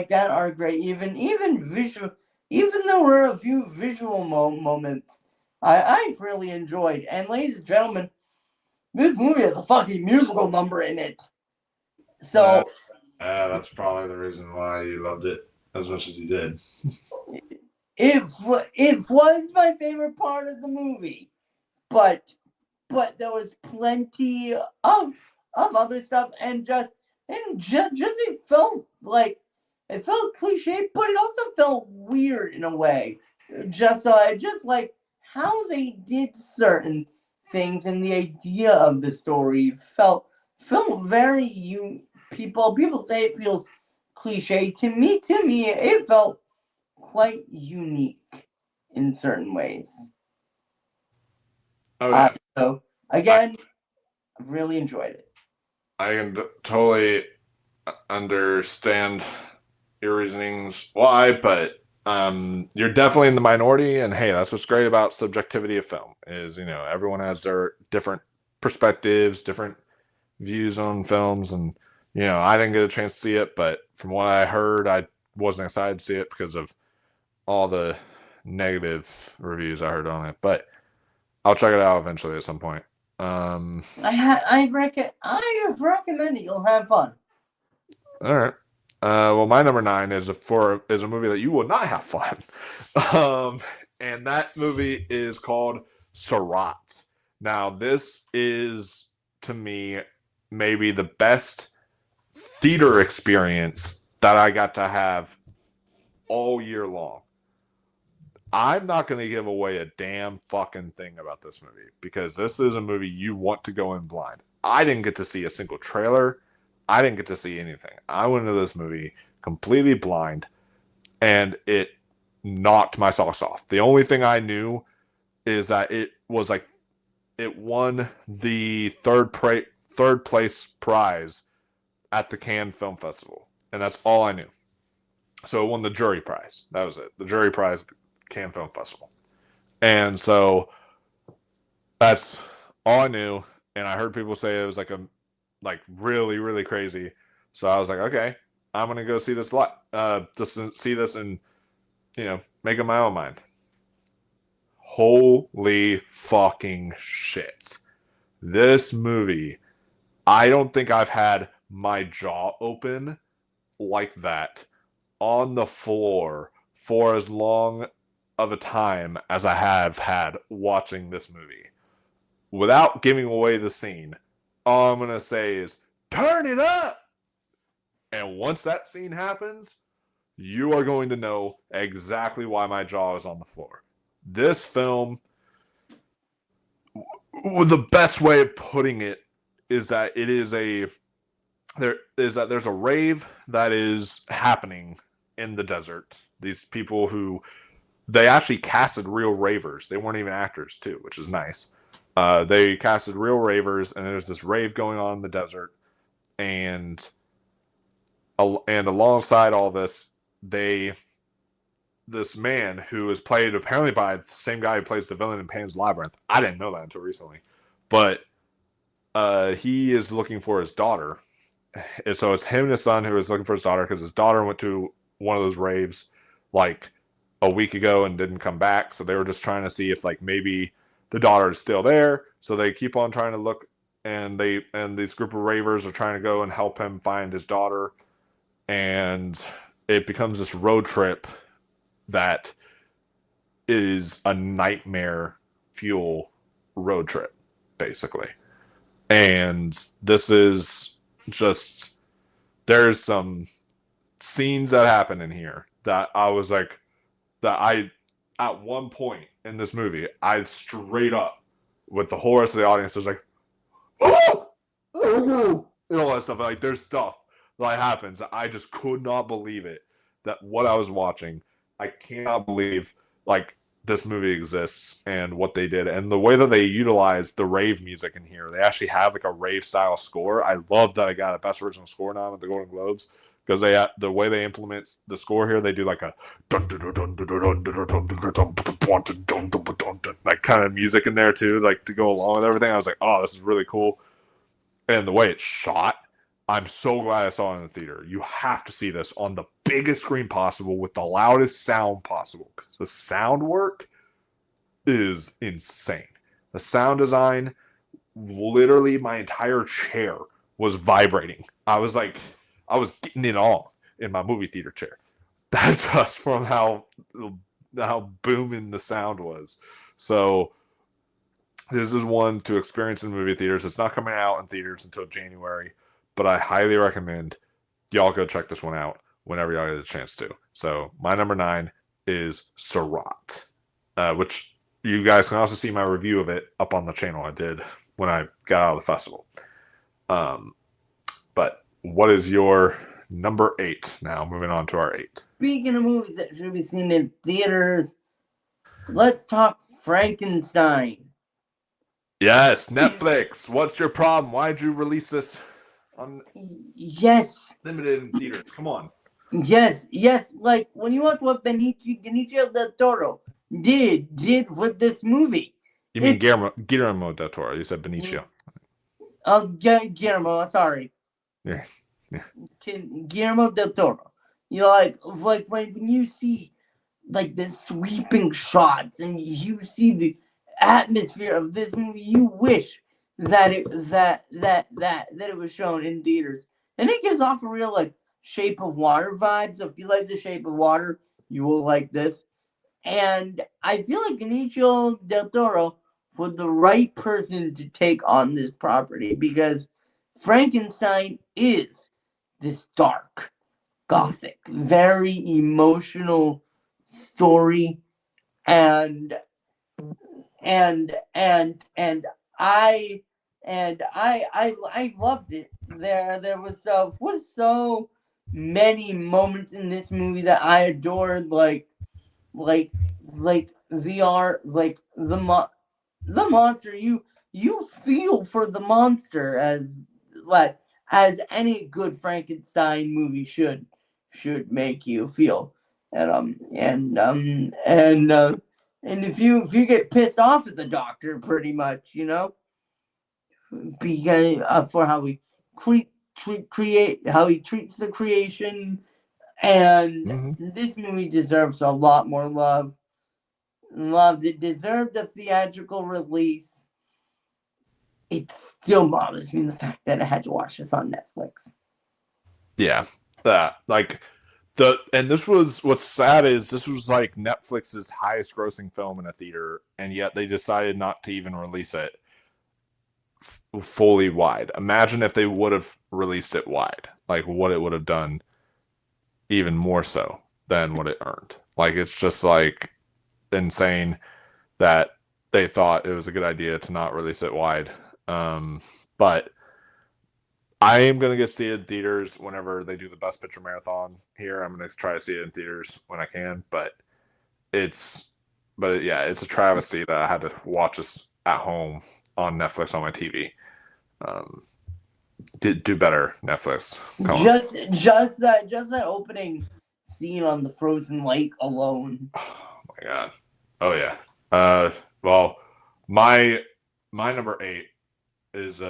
Speaker 1: that are great. Even visual, even though there are a few visual moments, I've really enjoyed. And ladies and gentlemen, this movie has a fucking musical number in it. So
Speaker 2: that's probably the reason why you loved it as much as you did.
Speaker 1: It was my favorite part of the movie, but there was plenty of other stuff, and just it felt cliche, but it also felt weird in a way. Just like how they did certain things, and the idea of the story felt very people say it feels cliche. To me, it felt quite unique in certain ways.
Speaker 2: Oh yeah.
Speaker 1: So again, I've really enjoyed it.
Speaker 2: I can totally understand your reasonings why, but you're definitely in the minority, and hey, that's what's great about subjectivity of film is, you know, everyone has their different perspectives, different views on films, and you know, I didn't get a chance to see it, but from what I heard, I wasn't excited to see it because of all the negative reviews I heard on it, but I'll check it out eventually at some point.
Speaker 1: I have recommended. You'll have fun.
Speaker 2: All right. Well, my number 9 is a movie that you will not have fun, and that movie is called Sarat. Now, this is to me maybe the best theater experience that I got to have all year long. I'm not going to give away a damn fucking thing about this movie because this is a movie you want to go in blind. I didn't get to see a single trailer. I didn't get to see anything. I went into this movie completely blind, and it knocked my socks off. The only thing I knew is that it won the third place prize at the Cannes Film Festival, and that's all I knew. So it won the jury prize. That was it. The jury prize, Cannes Film Festival, and so that's all I knew. And I heard people say it was like really, really crazy. So I was like, okay, I'm gonna go see this just to see this and, you know, make up my own mind. Holy fucking shit. This movie, I don't think I've had my jaw open like that on the floor for as long of a time as I have had watching this movie. Without giving away the scene, all I'm going to say is, turn it up! And once that scene happens, you are going to know exactly why my jaw is on the floor. This film, the best way of putting it is that there's a rave that is happening in the desert. These people they actually casted real ravers. They weren't even actors too, which is nice. They casted real ravers, and there's this rave going on in the desert, and alongside all this, this man who is played apparently by the same guy who plays the villain in Pan's Labyrinth. I didn't know that until recently, but he is looking for his daughter, and so it's him and his son who is looking for his daughter because his daughter went to one of those raves like a week ago and didn't come back. So they were just trying to see if like maybe the daughter is still there. So they keep on trying to look, and this group of ravers are trying to go and help him find his daughter. And it becomes this road trip that is a nightmare fuel road trip, basically. And this is just, there's some scenes that happen in here that I was like, at one point in this movie, I straight up, with the whole rest of the audience, was like, oh, and all that stuff. Like, there's stuff that happens. I just could not believe it, that what I was watching. I cannot believe, like, this movie exists and what they did. And the way that they utilized the rave music in here, they actually have, like, a rave-style score. I love that I got a Best Original Score now at the Golden Globes, because the way they implement the score here, they do like a like kind of music in there too, like to go along with everything. I was like, oh, this is really cool. And the way it's shot, I'm so glad I saw it in the theater. You have to see this on the biggest screen possible with the loudest sound possible, because the sound work is insane. The sound design, literally my entire chair was vibrating. I was getting it on in my movie theater chair. That just from how booming the sound was. So this is one to experience in movie theaters. It's not coming out in theaters until January, but I highly recommend y'all go check this one out whenever y'all get a chance to. So my number 9 is Sarat, which you guys can also see my review of it up on the channel I did when I got out of the festival. But what is your number 8 now? Moving on to our 8.
Speaker 1: Speaking of movies that should be seen in theaters, let's talk Frankenstein.
Speaker 2: Yes, Netflix. What's your problem? Why'd you release this on
Speaker 1: Yes.
Speaker 2: limited in theaters? Come on.
Speaker 1: Yes. Like when you watch what Benicio del Toro did with this movie.
Speaker 2: You mean Guillermo del Toro? You said Benicio.
Speaker 1: Oh, Guillermo. Sorry.
Speaker 2: Yeah.
Speaker 1: Guillermo del Toro. You know, like when you see like the sweeping shots and you see the atmosphere of this movie, you wish that it was shown in theaters. And it gives off a real like Shape of Water vibe. So if you like the Shape of Water, you will like this. And I feel like Benicio del Toro for the right person to take on this property, because Frankenstein is this dark, gothic, very emotional story, and I loved it. There was so many moments in this movie that I adored, like the monster. You feel for the monster as any good Frankenstein movie should make you feel. And if you get pissed off at the doctor, pretty much, you know, because for how he how he treats the creation, and this movie deserves a lot more love. It deserved a theatrical release. It still bothers me the fact that I had to watch this on Netflix.
Speaker 2: Yeah, and this was, what's sad is this was like Netflix's highest grossing film in a theater, and yet they decided not to even release it fully wide. Imagine if they would have released it wide, like what it would have done, even more so than what it earned. Like, it's just like insane that they thought it was a good idea to not release it wide. But I am going to get to see it in theaters whenever they do the Best Picture Marathon here. I'm going to try to see it in theaters when I can, but it's a travesty that I had to watch this at home on Netflix on my TV. Do better, Netflix.
Speaker 1: Just that opening scene on the frozen lake alone.
Speaker 2: Oh my god. Oh yeah. Well, my number 8 is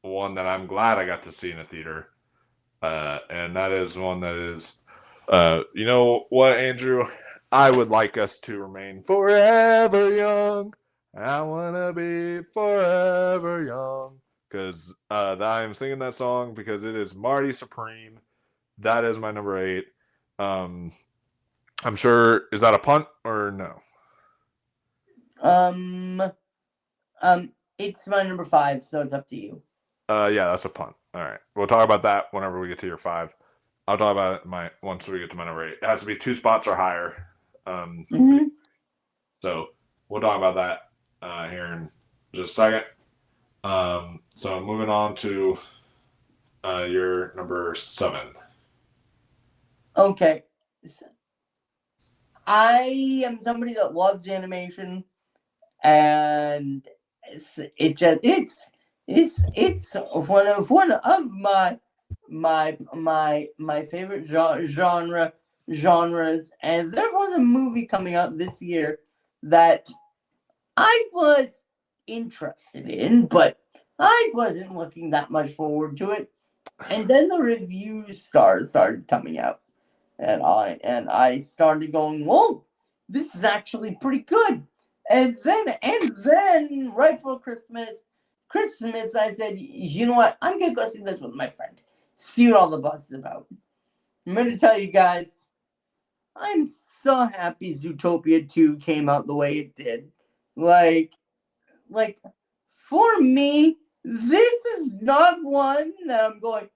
Speaker 2: one that I'm glad I got to see in a theater, and that is one that is, you know what, Andrew? I would like us to remain forever young. I wanna be forever young, because I'm singing that song because it is Marty Supreme. That is my number 8. I'm sure, is that a punt or no?
Speaker 1: It's my number 5, so it's up to you.
Speaker 2: Yeah, that's a punt. All right, we'll talk about that whenever we get to your 5. I'll talk about it once we get to my number 8. It has to be 2 spots or higher. So we'll talk about that here in just a second. So moving on to your number 7.
Speaker 1: Okay. I am somebody that loves animation, and it's one of my favorite genres, and there was a movie coming out this year that I was interested in, but I wasn't looking that much forward to it. And then the reviews started coming out, and I started going, whoa, this is actually pretty good. And then right before Christmas, I said, you know what? I'm gonna go see this with my friend. See what all the buzz is about. I'm gonna tell you guys, I'm so happy Zootopia 2 came out the way it did. Like for me, this is not one that I'm going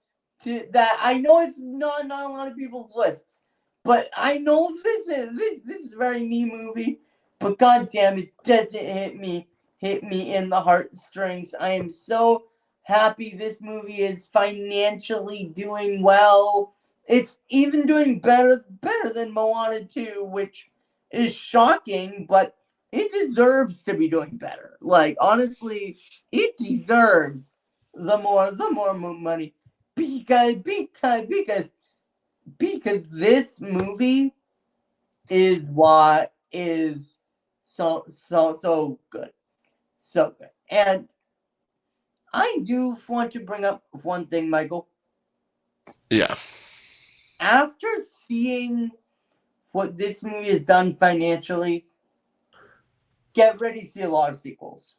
Speaker 1: to, that I know it's not a lot of people's lists, but I know this is a very me movie. But god damn it, doesn't hit me in the heartstrings. I am so happy this movie is financially doing well. It's even doing better than Moana 2, which is shocking, but it deserves to be doing better. Like, honestly, it deserves the more money because this movie is what is so good. So good. And I do want to bring up one thing, Michael.
Speaker 2: Yeah.
Speaker 1: After seeing what this movie has done financially, get ready to see a lot of sequels.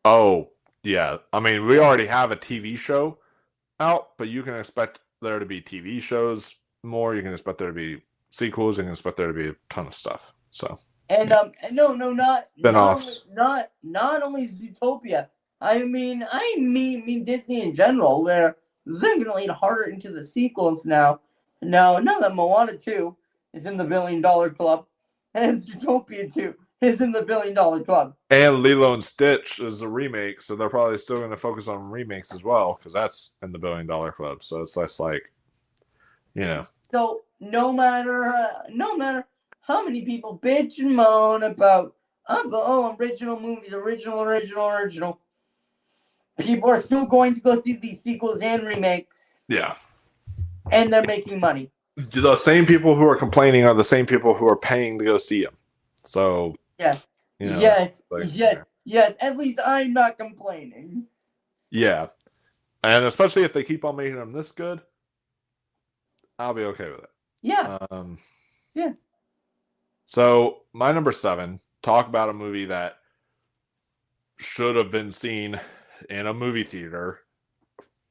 Speaker 2: Oh, yeah. I mean, we already have a TV show out, but you can expect there to be TV shows more. You can expect there to be sequels. You can expect there to be a ton of stuff. So.
Speaker 1: And
Speaker 2: yeah.
Speaker 1: not
Speaker 2: Spin-offs.
Speaker 1: only Zootopia. I mean Disney in general. They're gonna lean harder into the sequels now. Now that Moana 2 is in the $1 billion club, and Zootopia 2 is in the $1 billion club.
Speaker 2: And Lilo and Stitch is a remake, so they're probably still going to focus on remakes as well, because that's in the $1 billion club. So it's less like, you know.
Speaker 1: So no matter how many people bitch and moan about original movies, original, people are still going to go see these sequels and remakes.
Speaker 2: Yeah.
Speaker 1: And they're making money.
Speaker 2: The same people who are complaining are the same people who are paying to go see them. So,
Speaker 1: yeah. You know, yes. At least I'm not complaining.
Speaker 2: Yeah. And especially if they keep on making them this good, I'll be okay with it.
Speaker 1: Yeah.
Speaker 2: Yeah. So, my number 7, talk about a movie that should have been seen in a movie theater.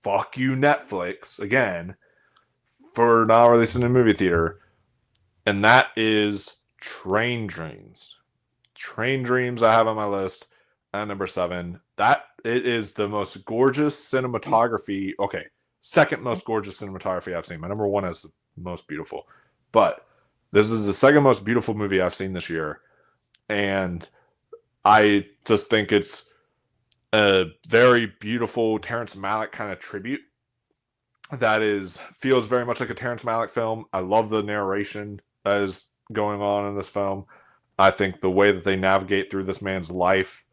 Speaker 2: Fuck you, Netflix, again, for not releasing in a movie theater. And that is Train Dreams. Train Dreams I have on my list at number 7. That it is the most gorgeous cinematography. Okay, second most gorgeous cinematography I've seen. My number 1 is the most beautiful. But this is the second most beautiful movie I've seen this year. And I just think it's a very beautiful Terrence Malick kind of tribute that feels very much like a Terrence Malick film. I love the narration that is going on in this film. I think the way that they navigate through this man's life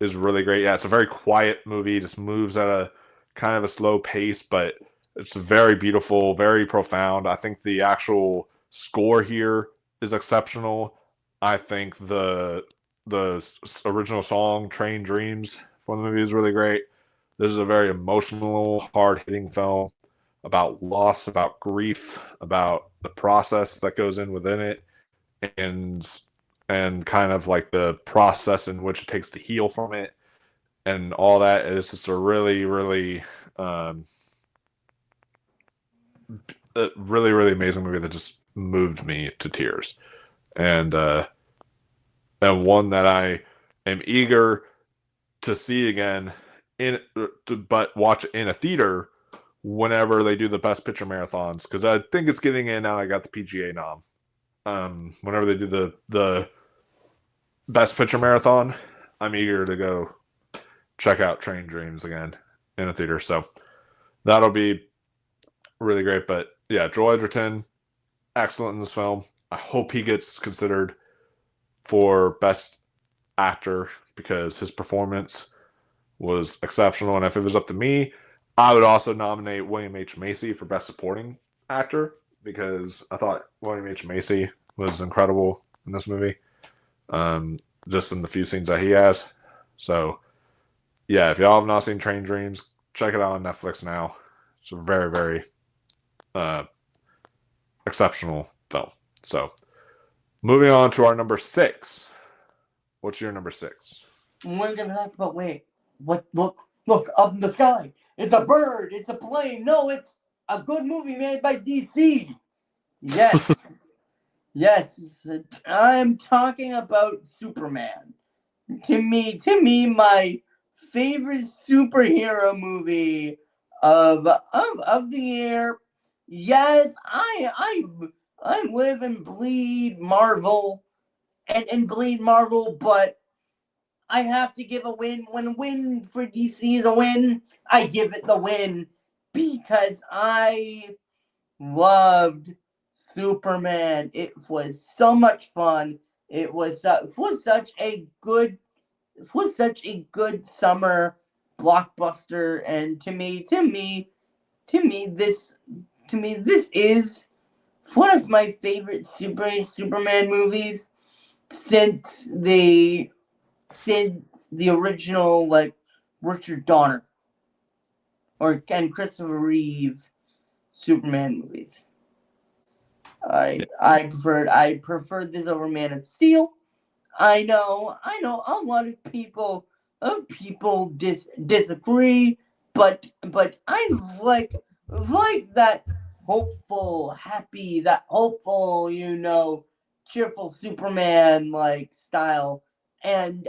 Speaker 2: is really great. Yeah, it's a very quiet movie. It just moves at a kind of a slow pace, but it's very beautiful, very profound. I think the actual score here is exceptional. I think the original song Train Dreams from the movie is really great. This is a very emotional, hard-hitting film about loss, about grief, about the process that goes in within it, and kind of like the process in which it takes to heal from it and all that. It's just a really, really really amazing movie that just moved me to tears. And one that I am eager to see again but watch in a theater whenever they do the Best Picture marathons, because I think it's getting in now. I got the PGA nom. Whenever they do the Best Picture marathon, I'm eager to go check out Train Dreams again in a theater. So that'll be really great. But yeah, Joel Edgerton, excellent in this film. I hope he gets considered for Best Actor because his performance was exceptional. And if it was up to me, I would also nominate William H. Macy for Best Supporting Actor because I thought William H. Macy was incredible in this movie, just in the few scenes that he has. So, yeah, if y'all have not seen Train Dreams, check it out on Netflix now. It's a very, very exceptional film. So, moving on to our number 6. What's your number 6?
Speaker 1: We're going to talk about, look up in the sky. It's a bird. It's a plane. No, it's a good movie made by DC. Yes. Yes. I'm talking about Superman. To me, my favorite superhero movie of the year. Yes, I live and bleed Marvel and bleed Marvel, but I have to give a win. When a win for DC is a win, I give it the win because I loved Superman. It was so much fun. It was such a good summer blockbuster, and to me, this is one of my favorite Superman movies since the original, like, Richard Donner and Christopher Reeve Superman movies. I preferred this over Man of Steel. I know a lot of people disagree, but I like that hopeful, cheerful Superman like style, and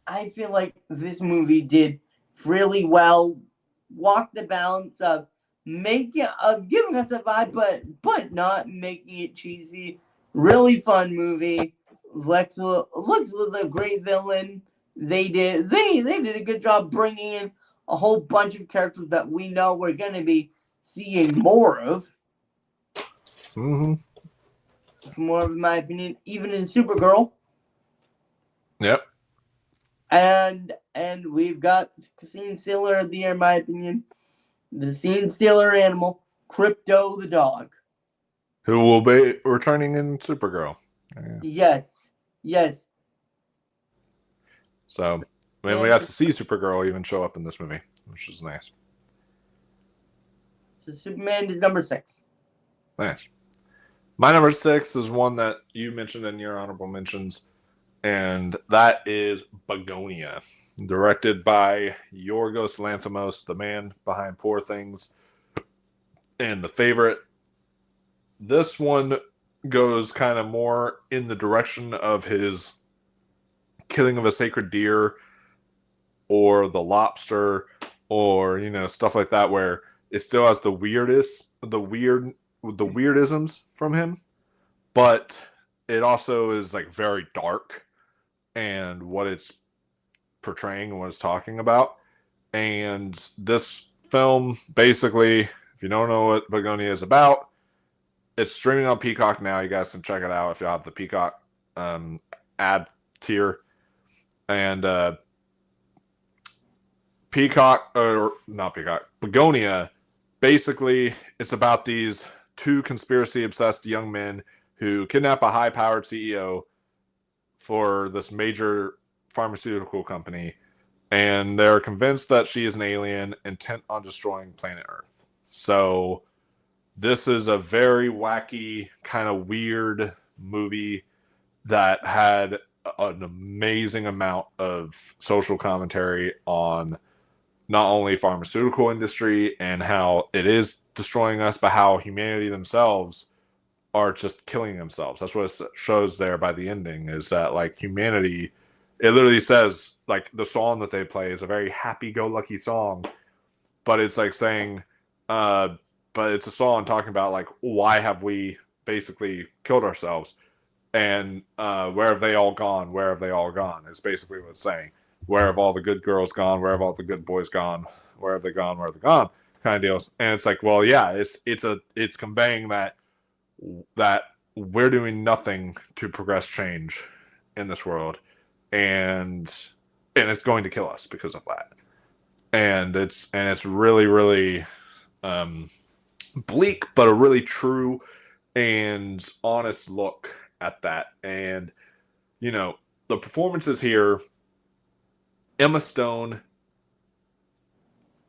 Speaker 1: I feel like this movie did really well, walk the balance of giving us a vibe, but not making it cheesy. Really fun movie. Lex Luthor, a great villain. They did a good job bringing in a whole bunch of characters that we know we're going to be seeing more of.
Speaker 2: Mm-hmm.
Speaker 1: More of my opinion, even in Supergirl.
Speaker 2: Yep.
Speaker 1: And we've got the scene stealer of the year, in my opinion. The scene stealer animal, Crypto the dog.
Speaker 2: Who will be returning in Supergirl.
Speaker 1: Yeah. Yes.
Speaker 2: So, we got to see Supergirl even show up in this movie, which is nice.
Speaker 1: So Superman is number 6.
Speaker 2: Nice. My number 6 is one that you mentioned in your honorable mentions, and that is Begonia, directed by Yorgos Lanthimos, the man behind Poor Things and The Favorite. This one goes kind of more in the direction of his Killing of a Sacred Deer or The Lobster, or stuff like that, where it still has the weirdisms from him, but it also is like very dark and what it's portraying and what it's talking about. And this film, basically, if you don't know what Begonia is about, it's streaming on Peacock now. You guys can check it out if you have the Peacock ad tier. And Begonia, basically, it's about these 2 conspiracy-obsessed young men who kidnap a high-powered CEO for this major pharmaceutical company, and they're convinced that she is an alien intent on destroying planet Earth. So this is a very wacky, kind of weird movie that had an amazing amount of social commentary on not only pharmaceutical industry and how it is destroying us, but how humanity themselves are just killing themselves. That's what it shows there by the ending, is that, like, humanity, it literally says, like, the song that they play is a very happy-go-lucky song, but it's like saying, but it's a song talking about, like, why have we basically killed ourselves? And where have they all gone? Where have they all gone? Is basically what it's saying. Where have all the good girls gone? Where have all the good boys gone? Where have they gone? Where have they gone? Kind of deals. And it's like, well, yeah, it's conveying that we're doing nothing to progress change in this world, and it's going to kill us because of that. And it's really, really bleak, but a really true and honest look at that. And the performances here, Emma Stone,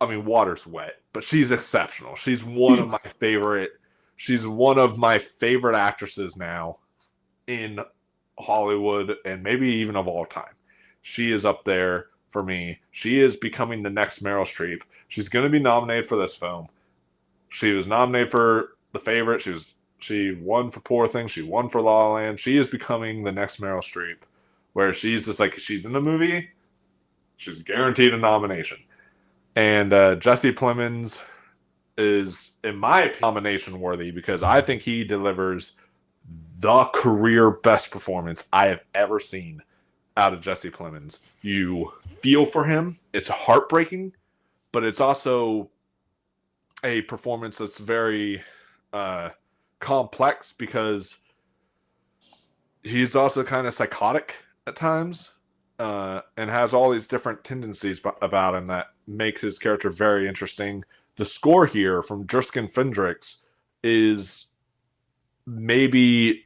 Speaker 2: I mean, water's wet, but she's exceptional. She's one of my favorite. She's one of my favorite actresses now in Hollywood, and maybe even of all time. She is up there for me. She is becoming the next Meryl Streep. She's going to be nominated for this film. She was nominated for The Favorite. She won for Poor Things. She won for La La Land. She is becoming the next Meryl Streep, where she's just like, she's in the movie, she's guaranteed a nomination. And Jesse Plemons is, in my opinion, nomination worthy, because I think he delivers the career best performance I have ever seen out of Jesse Plemons. You feel for him. It's heartbreaking, but it's also a performance that's very complex because he's also kind of psychotic at times and has all these different tendencies about him that makes his character very interesting. The score here from Jerskin Fendrix is maybe,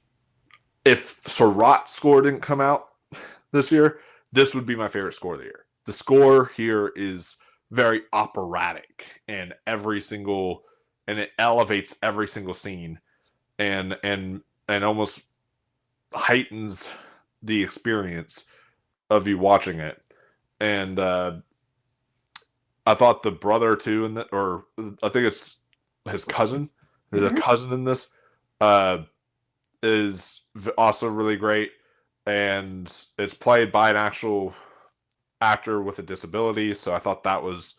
Speaker 2: if Seurat's score didn't come out this year, this would be my favorite score of the year. The score here is very operatic and it elevates every single scene and almost heightens the experience of you watching it. And I thought the brother too, or I think it's his cousin. There's a cousin in this. Is also really great, and it's played by an actual actor with a disability. So I thought that was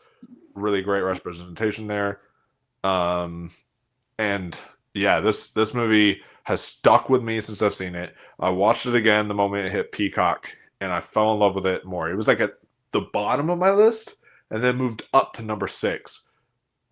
Speaker 2: really great representation there. And yeah, this movie has stuck with me since I've seen it. I watched it again the moment it hit Peacock, and I fell in love with it more. It was like at the bottom of my list, and then moved up to number 6,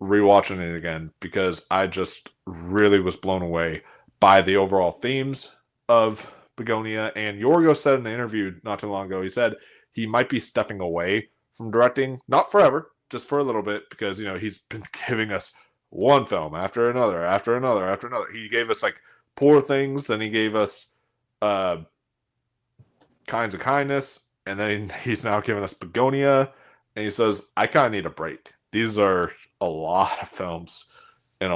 Speaker 2: rewatching it again, because I just really was blown away by the overall themes of Begonia. And Yorgos said in the interview not too long ago, he said he might be stepping away from directing, not forever, just for a little bit, because, you know, he's been giving us one film after another, after another, after another. He gave us like Poor Things, then he gave us Kinds of Kindness, and then he's now giving us Begonia, and he says, I kind of need a break. These are a lot of films in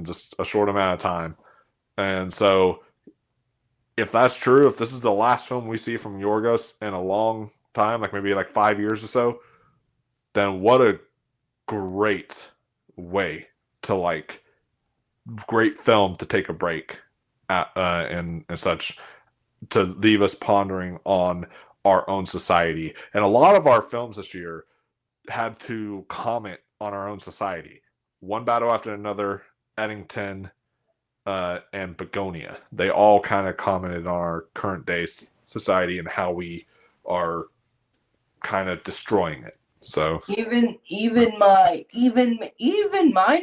Speaker 2: just a short amount of time. And so if that's true, if this is the last film we see from Yorgos in a long time, like maybe like 5 years or so, then what a great way to great film to take a break and such, to leave us pondering on our own society. And a lot of our films this year had to comment on our own society. One Battle After Another, Eddington, and Begonia. They all kind of commented on our current day society and how we are kind of destroying it. So
Speaker 1: even my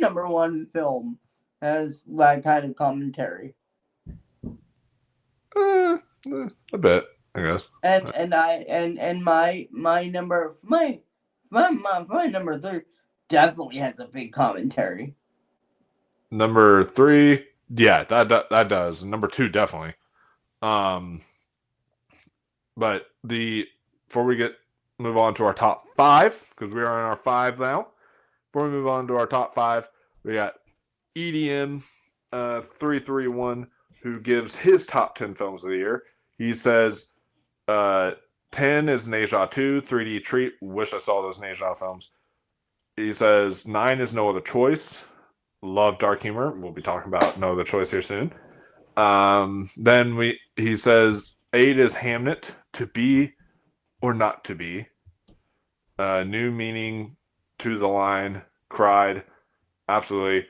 Speaker 1: number one film has that kind of commentary.
Speaker 2: A bit, I guess.
Speaker 1: And my number 3 definitely has a big commentary.
Speaker 2: Number 3, yeah, that does. Number 2, definitely. But before we move on to our top 5, because we are in our 5 now. Before we move on to our top 5, we got EDM 331, who gives his top 10 films of the year. He says 10 is Neja 2, 3D Treat. Wish I saw those Neja films. He says 9 is No Other Choice. Love dark humor. We'll be talking about No Other Choice here soon. Then he says 8 is Hamnet, To Be or Not to Be. New meaning to the line. Cried. Absolutely.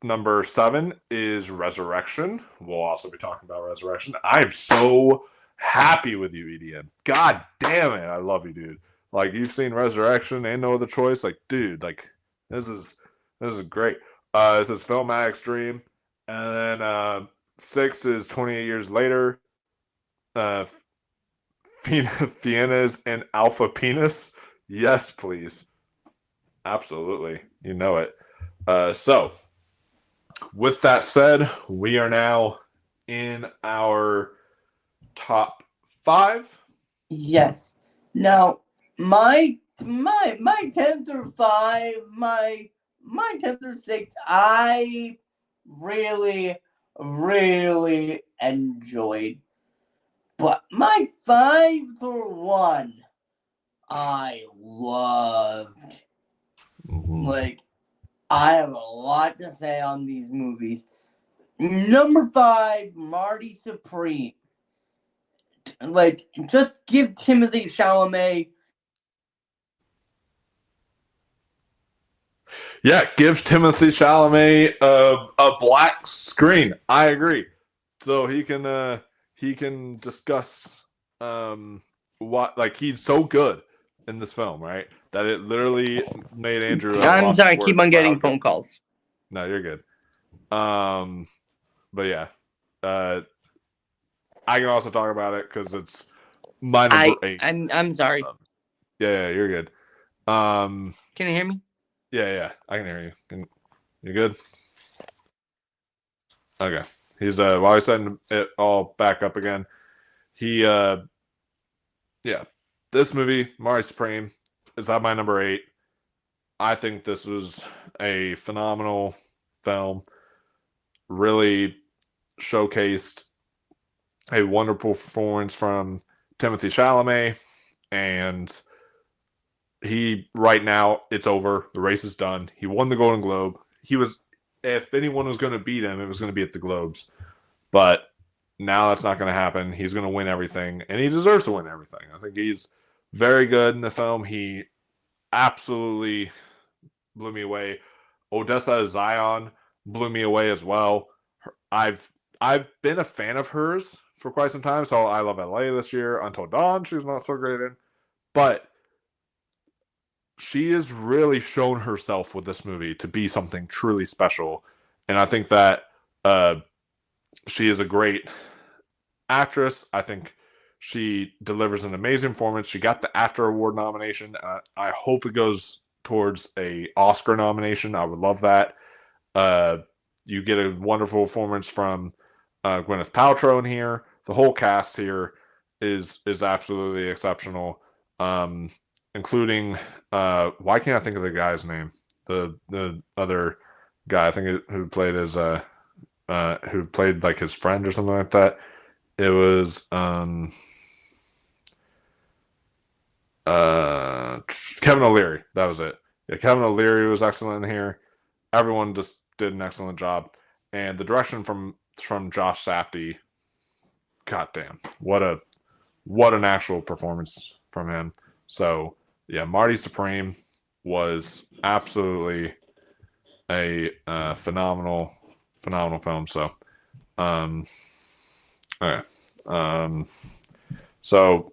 Speaker 2: Number 7 is Resurrection. We'll also be talking about Resurrection. I'm so happy with you, EDM. God damn it. I love you, dude. Like, you've seen Resurrection and No Other Choice. Like, dude, like, this is great. This is Film Addict's Dream. And then 6 is 28 Years Later. Fiennes and Alpha Penis. Yes, please. Absolutely. You know it. So, with that said, we are now in our top 5.
Speaker 1: Yes. Now, my 10 through 5, my 10 through 6, I really, really enjoyed. But my 5 through 1, I loved. Like, I have a lot to say on these movies. Number 5, Marty Supreme. Like, just give Timothée Chalamet.
Speaker 2: Yeah, gives Timothée Chalamet a black screen. I agree. So he can discuss what like he's so good in this film, right? That it literally made Andrew.
Speaker 1: I'm sorry, keep on getting phone calls.
Speaker 2: No, you're good. But yeah, I can also talk about it because it's my number 8.
Speaker 1: I'm sorry.
Speaker 2: Yeah, you're good.
Speaker 1: Can you hear me?
Speaker 2: Yeah, I can hear you. You good? Okay. He's while he's setting it all back up again, he yeah. This movie, Mari Supreme, is at my number 8. I think this was a phenomenal film. Really showcased a wonderful performance from Timothy Chalamet, and he right now it's over. The race is done. He won the Golden Globe. He was, if anyone was going to beat him, it was going to be at the Globes, but now that's not going to happen. He's going to win everything, and he deserves to win everything. I think he's very good in the film. He absolutely blew me away. Odessa Zion blew me away as well. I've been a fan of hers for quite some time. So I Love LA this year. Until Dawn, she was not so great in, but she has really shown herself with this movie to be something truly special, and I think that she is a great actress. I think she delivers an amazing performance. She got the Actor Award nomination. I hope it goes towards a Oscar nomination. I would love that. You get a wonderful performance from Gwyneth Paltrow in here. The whole cast here is absolutely exceptional, including why can't I think of the guy's name? The other guy, I think who played as who played like his friend or something like that. It was Kevin O'Leary. That was it. Yeah, Kevin O'Leary was excellent in here. Everyone just did an excellent job, and the direction from Josh Safdie. Goddamn, what an actual performance from him. So yeah, Marty Supreme was absolutely a phenomenal film. So okay. So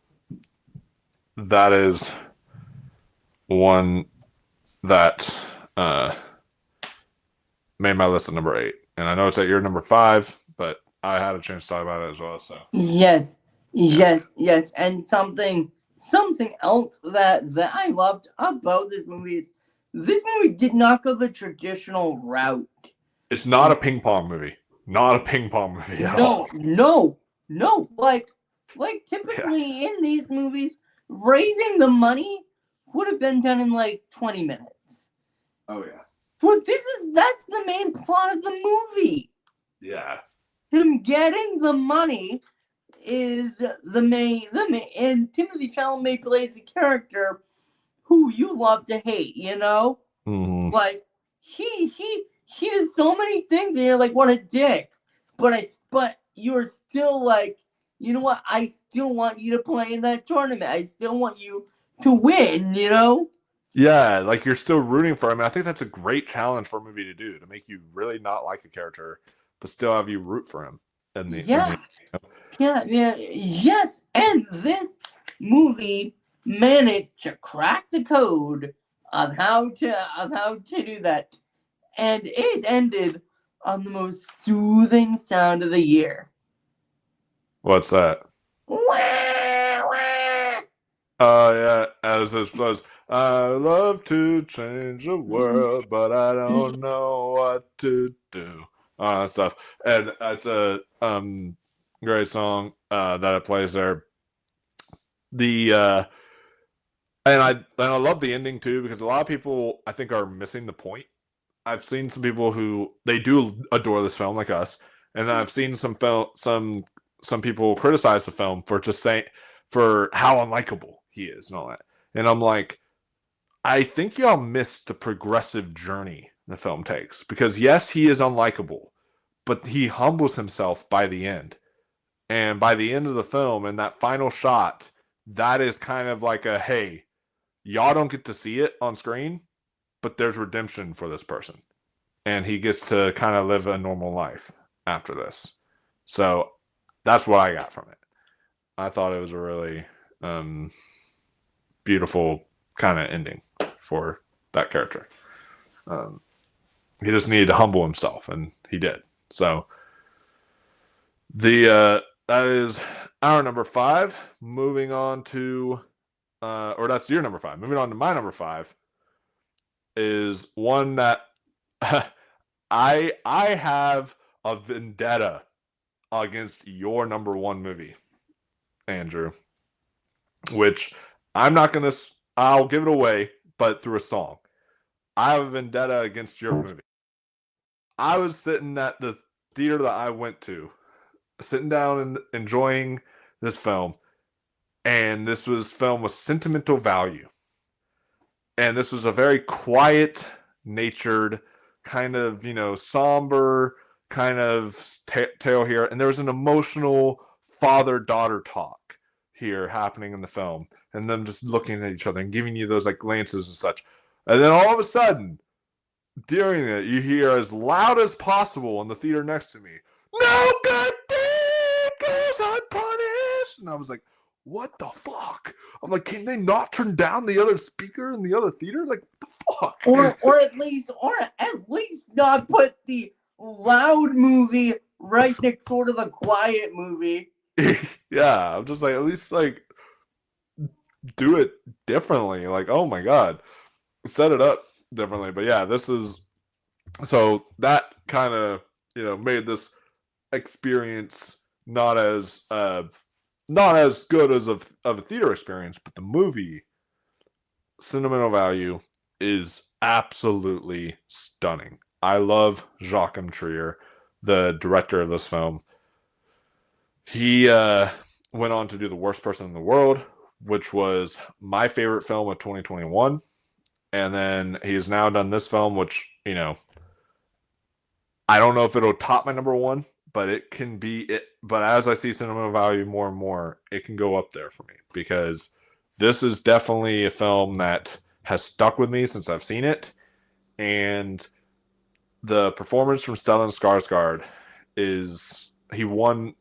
Speaker 2: that is one that made my list at number 8, and I know it's at your number 5, but I had a chance to talk about it as well. So
Speaker 1: yes, and something else that I loved about this movie is this movie did not go the traditional route.
Speaker 2: It's not a ping pong movie. Not a ping pong movie at all.
Speaker 1: No. Like typically in these movies, raising the money would have been done in like 20 minutes.
Speaker 2: Oh yeah.
Speaker 1: But that's the main plot of the movie.
Speaker 2: Yeah.
Speaker 1: Him getting the money is the main, and Timothy Chalamet plays a character who you love to hate, you know?
Speaker 2: Mm-hmm.
Speaker 1: Like he does so many things and you're like, what a dick. But you're still like, you know what? I still want you to play in that tournament. I still want you to win, you know?
Speaker 2: Yeah, like you're still rooting for him. And I think that's a great challenge for a movie to do, to make you really not like a character, but still have you root for him.
Speaker 1: Yes. And this movie managed to crack the code of how to do that, and it ended on the most soothing sound of the year.
Speaker 2: What's that? Oh yeah, as this was. I love to change the world, but I don't know what to do. All that stuff, and it's a great song that it plays there. And I love the ending too, because a lot of people I think are missing the point. I've seen some people who they do adore this film like us, and I've seen some people criticize the film for just saying for how unlikable he is and all that. And I'm like, I think y'all missed the progressive journey the film takes, because yes, he is unlikable, but he humbles himself by the end. And by the end of the film, in that final shot, that is kind of like a, hey, y'all don't get to see it on screen, but there's redemption for this person. And he gets to kind of live a normal life after this. So that's what I got from it. I thought it was a really beautiful kind of ending for that character. He just needed to humble himself, and he did. So that is our number 5. Moving on to, or that's your number 5. Moving on to my number 5 is one that I have a vendetta against your number 1 movie, Andrew, which I'm not going to, I'll give it away, but through a song. I have a vendetta against your movie. I was sitting at the theater that I went to, sitting down and enjoying this film, and this film with sentimental value. And this was a very quiet natured, kind of, somber kind of tale here. And there was an emotional father-daughter talk here happening in the film. And them just looking at each other and giving you those like glances and such. And then all of a sudden, during it, you hear as loud as possible in the theater next to me, "No good deed goes unpunished." And I was like, what the fuck? I'm like, can they not turn down the other speaker in the other theater? Like, what the fuck?
Speaker 1: Or at least not put the loud movie right next door to the quiet movie.
Speaker 2: Yeah, I'm just like, at least like do it differently. Like, oh my god, set it up differently. But yeah, this is, so that kind of made this experience not as good as of a theater experience, but the movie sentimental value is absolutely stunning. I love Joachim Trier, the director of this film. He went on to do The Worst Person in the World, which was my favorite film of 2021. And then he's now done this film, which, I don't know if it'll top my number 1, but it can be it. But as I see sentimental value more and more, it can go up there for me, because this is definitely a film that has stuck with me since I've seen it. And the performance from Stellan Skarsgård he won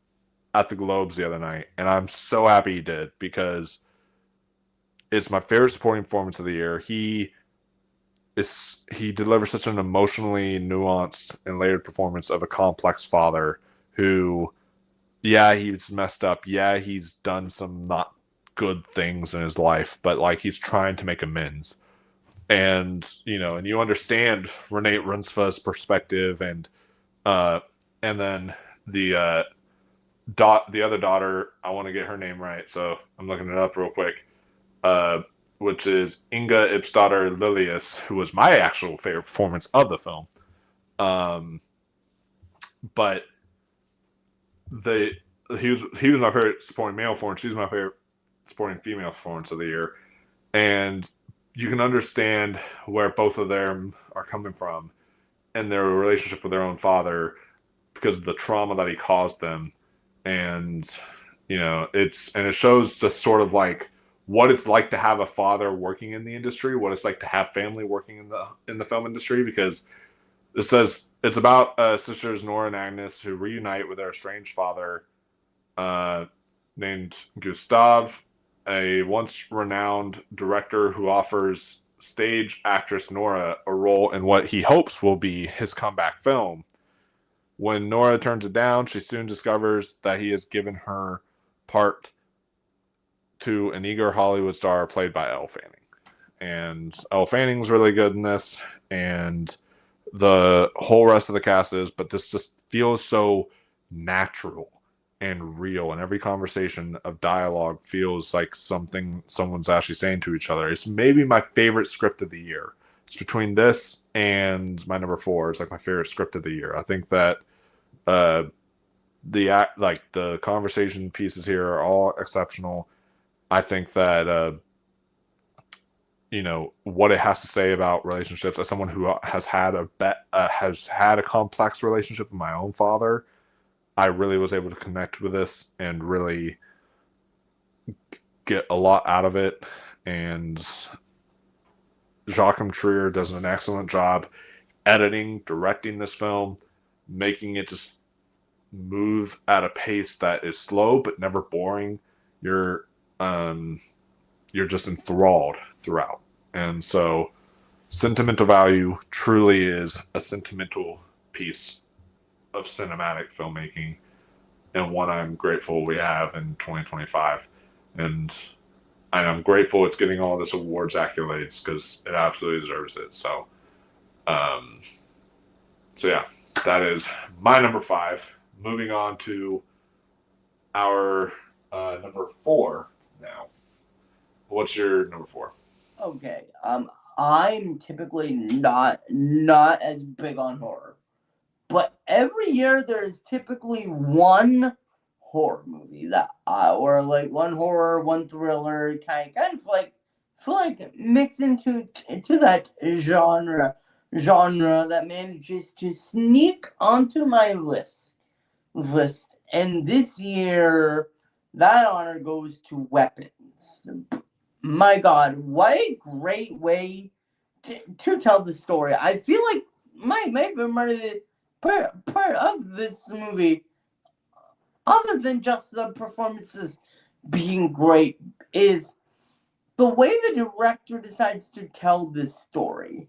Speaker 2: at the Globes the other night, and I'm so happy he did, because it's my favorite supporting performance of the year. He delivers such an emotionally nuanced and layered performance of a complex father who, yeah, he's messed up. Yeah, he's done some not good things in his life, but like he's trying to make amends. And and you understand Renee Runcefa's perspective, and then the other daughter, I want to get her name right, so I'm looking it up real quick. Which is Inga Ipsdottir Lilius, who was my actual favorite performance of the film. But he was my favorite supporting male performance. She's my favorite supporting female performance of the year. And you can understand where both of them are coming from and their relationship with their own father, because of the trauma that he caused them. And it shows just sort of like what it's like to have a father working in the industry, what it's like to have family working in the film industry, because it says it's about sisters Nora and Agnes who reunite with their estranged father, named Gustav, a once renowned director who offers stage actress Nora a role in what he hopes will be his comeback film. When Nora turns it down, she soon discovers that he has given her part to an eager Hollywood star played by Elle Fanning. And Elle Fanning's really good in this, and the whole rest of the cast is, but this just feels so natural and real, and every conversation of dialogue feels like something someone's actually saying to each other. It's maybe my favorite script of the year. It's between this and my number 4. It's like my favorite script of the year. I think that the conversation pieces here are all exceptional. I think that what it has to say about relationships, as someone who has had a complex relationship with my own father, I really was able to connect with this and really get a lot out of it. And Joachim Trier does an excellent job editing, directing this film, making it just move at a pace that is slow but never boring. you're you're just enthralled throughout. And so sentimental value truly is a sentimental piece of cinematic filmmaking, and one I'm grateful we have in 2025. And I'm grateful it's getting all this awards accolades because it absolutely deserves it. Um, so yeah, that is my number five. Moving on to our number four now. What's your number four?
Speaker 1: Okay. I'm typically not as big on horror, but every year there's typically one horror movie that or like one horror, one thriller, kind of like feel like mix into that genre that manages to sneak onto my list. And this year, that honor goes to Weapons. My God, what a great way to tell the story. I feel like my favorite part of this movie, other than just the performances being great, is the way the director decides to tell this story.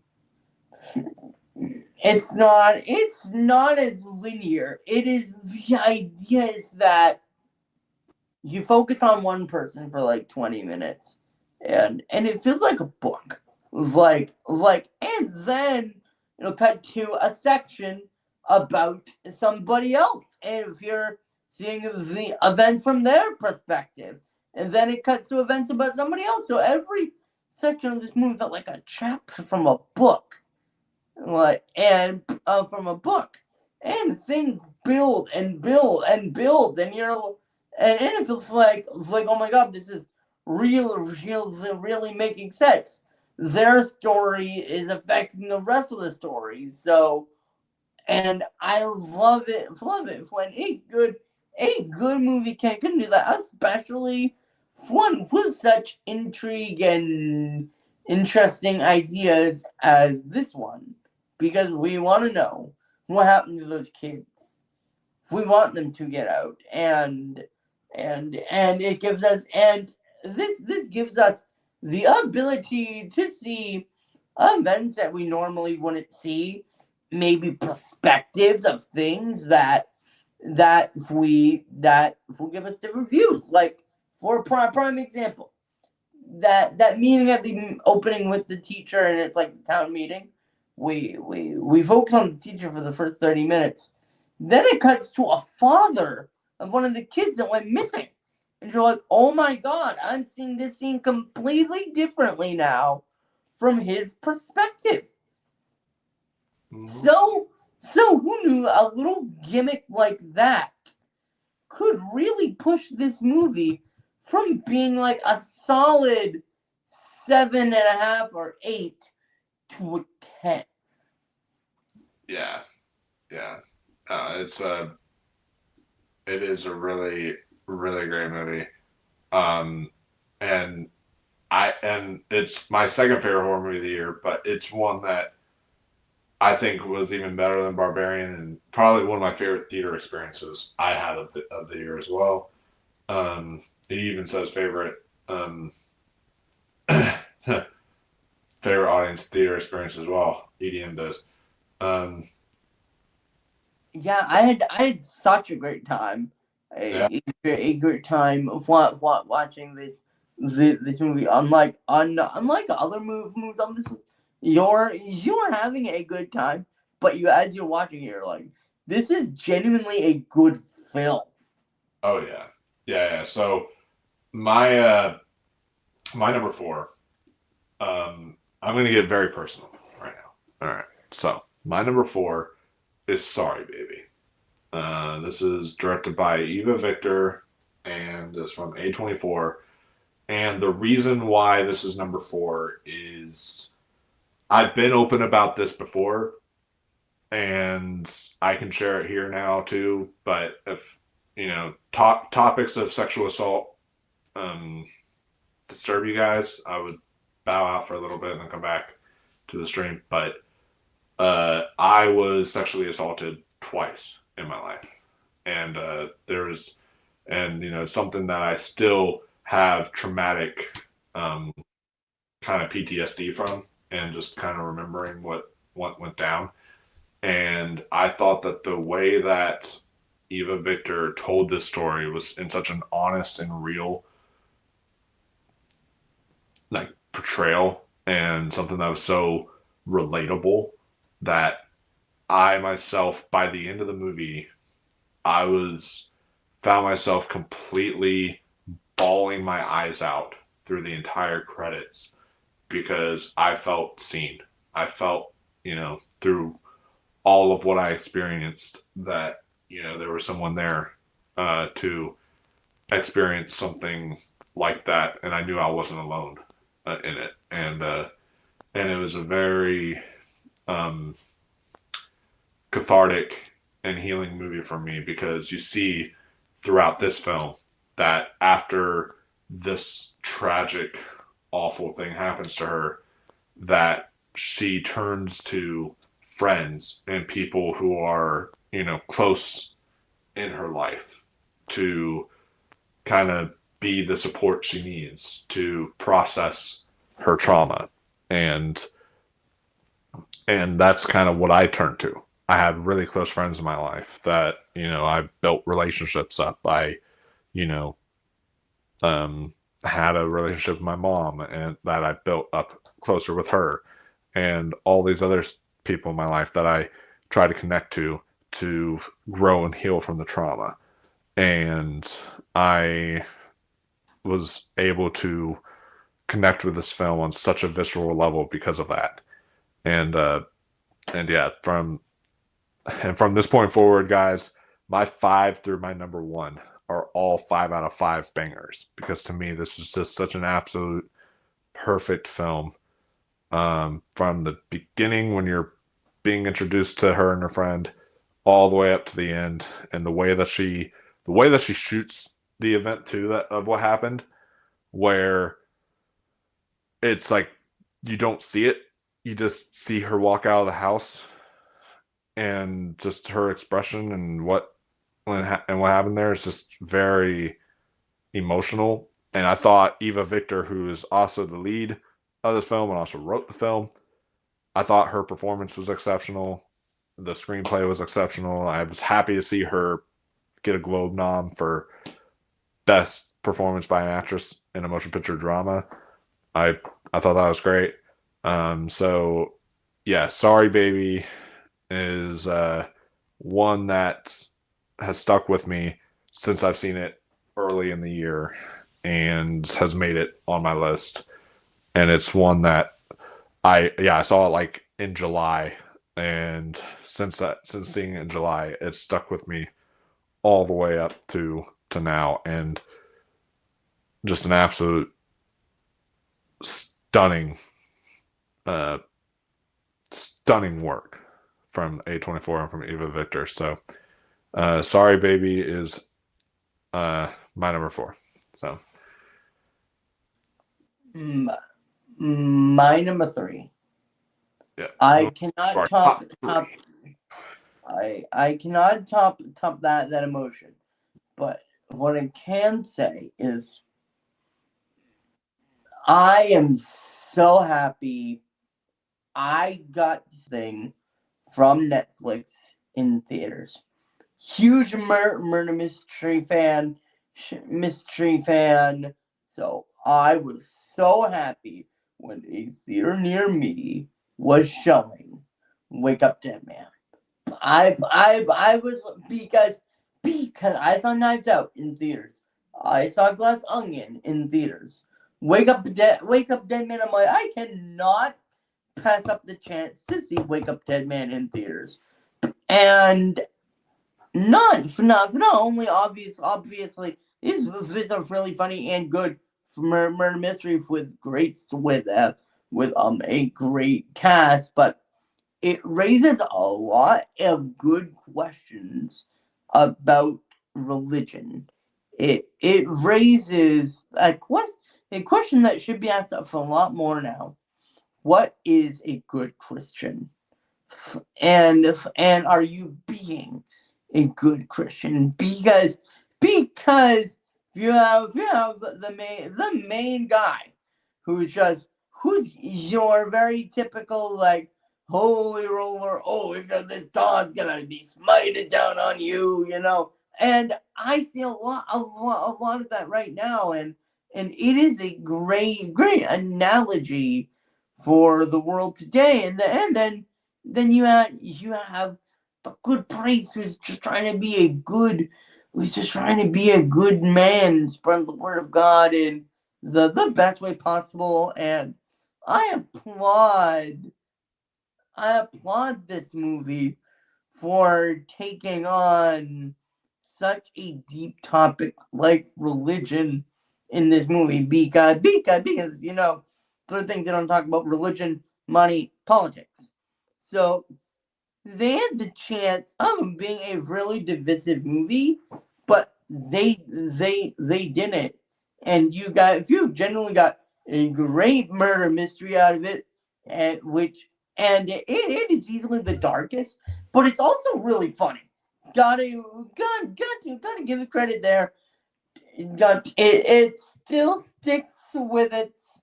Speaker 1: It's not as linear. It is the idea is that you focus on one person for like 20 minutes and it feels like a book. And then cut to a section about somebody else. And if you're seeing the event from their perspective, and then it cuts to events about somebody else. So every section of this movie felt like a chapter from a book. From a book, and things build and build and build, and it feels like oh my God, this is really making sense. Their story is affecting the rest of the story. So, and I love it when a good movie can do that, especially one with such intrigue and interesting ideas as this one, because we want to know what happened to those kids. We want them to get out, and it gives us this gives us the ability to see events that we normally wouldn't see, maybe perspectives of things that will give us different views. Like for a prime example, that meeting at the opening with the teacher, and it's like the town meeting. We focus on the teacher for the first 30 minutes. Then it cuts to a father of one of the kids that went missing. And you're like, oh my God, I'm seeing this scene completely differently now from his perspective.
Speaker 2: Mm-hmm.
Speaker 1: So who knew a little gimmick like that could really push this movie from being like a solid 7.5 or 8 to a 10.
Speaker 2: Yeah, yeah. It is a really great movie. And it's my second favorite horror movie of the year, but it's one that I think was even better than Barbarian, and probably one of my favorite theater experiences I had of the year as well. He even says favorite favorite audience theater experience as well. EDM does.
Speaker 1: Yeah, I had such a great time. A great time of watching this movie. Unlike other movies on this, you're having a good time, but as you're watching it, you're like, this is genuinely a good film.
Speaker 2: Oh yeah. So my my number four. I'm gonna get very personal right now. All right. So my number four is Sorry Baby. This is directed by Eva Victor and is from A24. And the reason why this is number four is I've been open about this before, and I can share it here now too. But if topics of sexual assault disturb you guys, I would bow out for a little bit and then come back to the stream. But I was sexually assaulted twice in my life, and there was and something that I still have traumatic kind of PTSD from, and just kind of remembering what went down. And I thought that the way that Eva Victor told this story was in such an honest and real like portrayal, and something that was so relatable, that I myself, by the end of the movie, I found myself completely bawling my eyes out through the entire credits, because I felt seen. I felt, through all of what I experienced, that, there was someone there to experience something like that, and I knew I wasn't alone in it. And it was a very um, cathartic and healing movie for me, because you see throughout this film that after this tragic, awful thing happens to her, that she turns to friends and people who are, close in her life to kind of be the support she needs to process her trauma. And that's kind of what I turn to. I have really close friends in my life that, I built relationships up. I, you know, had a relationship with my mom, and that I built up closer with her, and all these other people in my life that I try to connect to grow and heal from the trauma. And I was able to connect with this film on such a visceral level because of that. And and yeah, from this point forward, guys, my 5 through my number 1 are all 5 out of 5 bangers, because to me this is just such an absolute perfect film. From the beginning, when you're being introduced to her and her friend, all the way up to the end, and the way that she shoots the event too, that of what happened, where it's like you don't see it, you just see her walk out of the house, and just her expression and and what happened there is just very emotional. And I thought Eva Victor, who is also the lead of this film and also wrote the film, I thought her performance was exceptional. The screenplay was exceptional. I was happy to see her get a Globe nom for best performance by an actress in a motion picture drama. I I thought that was great. So yeah, Sorry Baby is one that has stuck with me since I've seen it early in the year, and has made it on my list. And it's one that I saw it like in July, and since seeing it in July, it's stuck with me all the way up to now, and just an absolute stunning uh stunning work from A24 and from Eva Victor. So Sorry Baby is my number 4. So
Speaker 1: M- My number 3.
Speaker 2: yeah,
Speaker 1: I cannot
Speaker 2: our
Speaker 1: top
Speaker 2: top
Speaker 1: top.
Speaker 2: 3.
Speaker 1: I cannot top that emotion. But what I can say is I am so happy I got this thing from Netflix in theaters. Huge murder mystery fan. So I was so happy when a theater near me was showing Wake Up Dead Man. I was because I saw Knives Out in theaters. I saw Glass Onion in theaters. Wake Up Dead Man. I'm like, I cannot pass up the chance to see Wake Up Dead Man in theaters. And not only obviously this is a really funny and good murder mystery with a great cast, but it raises a lot of good questions about religion. It raises a question that should be asked for a lot more now. What is a good Christian? And are you being a good Christian? Because Because you have the main guy who's your very typical like holy roller. Oh, this god's gonna be smited down on you, And I see a lot of that right now, and it is a great analogy for the world today. And then you have the good priest who's just trying to be a good man, spread the word of God in the best way possible. And I applaud this movie for taking on such a deep topic like religion in this movie because there are things they don't talk about: religion, money, politics. So they had the chance of being a really divisive movie, but they didn't. And you generally got a great murder mystery out of it, it is easily the darkest, but it's also really funny. Gotta give it credit there. It still sticks with its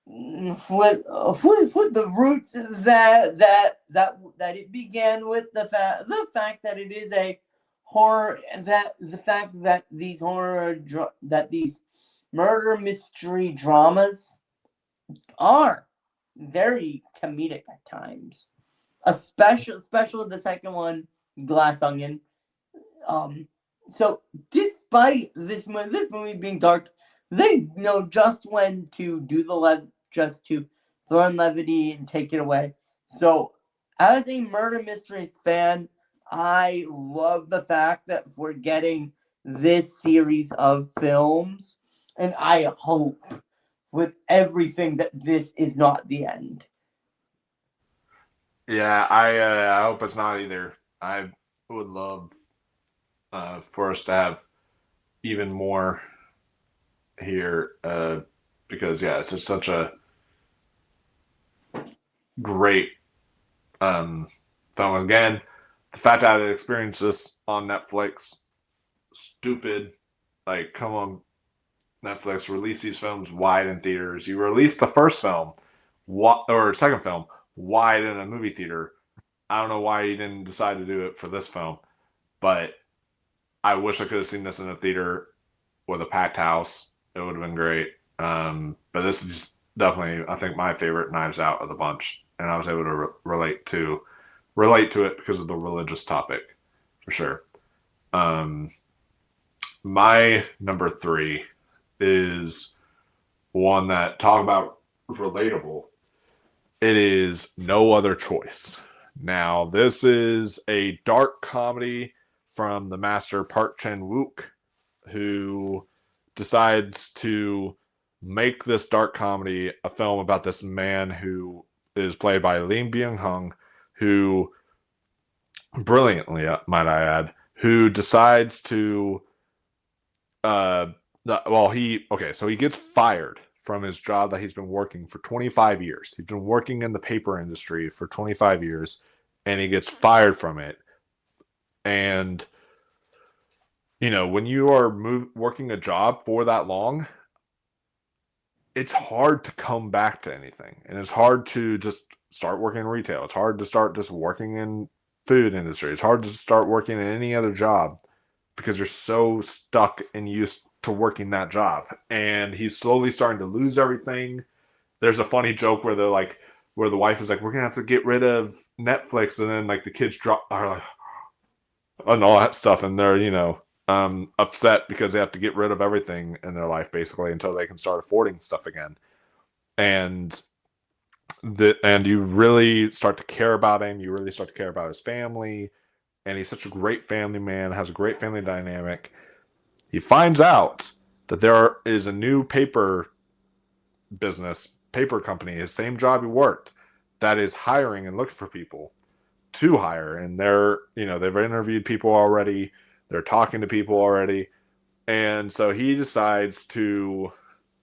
Speaker 1: with the roots that it began with, the fact that it is a horror, and that the fact that these murder mystery dramas are very comedic at times, especially the second one, Glass Onion. So despite this movie being dark, they know just when to do just to throw in levity and take it away. So as a murder mystery fan, I love the fact that we're getting this series of films, and I hope with everything that this is not the end.
Speaker 2: Yeah, I hope it's not either. I would love for us to have even more here because yeah, it's just such a great film. Again, the fact that I experienced this on Netflix, stupid. Like, come on, Netflix, release these films wide in theaters. You released the first film, or second film, wide in a movie theater. I don't know why you didn't decide to do it for this film, but I wish I could have seen this in a theater with a packed house. It would have been great. But this is just definitely, I think, my favorite Knives Out of the bunch, and I was able to relate to it because of the religious topic, for sure. My number 3 is one that, talk about relatable. It is No Other Choice. Now, this is a dark comedy from the master Park Chan-wook, who decides to make this dark comedy a film about this man who is played by Lee Byung-hun, who brilliantly, might I add, who decides to so he gets fired from his job that he's been working for 25 years. He's been working in the paper industry for 25 years, and he gets fired from it. And, when you are working a job for that long, it's hard to come back to anything. And it's hard to just start working in retail. It's hard to start just working in food industry. It's hard to start working in any other job because you're so stuck and used to working that job. And he's slowly starting to lose everything. There's a funny joke where where the wife is like, we're gonna have to get rid of Netflix, and then like the kids are like, and all that stuff, and they're upset because they have to get rid of everything in their life basically until they can start affording stuff again. And you really start to care about him. You really start to care about his family, and he's such a great family man. Has a great family dynamic. He finds out that there is a new paper company, his same job he worked, that is hiring and looking for people to hire. And they've interviewed people already. They're talking to people already. And so he decides to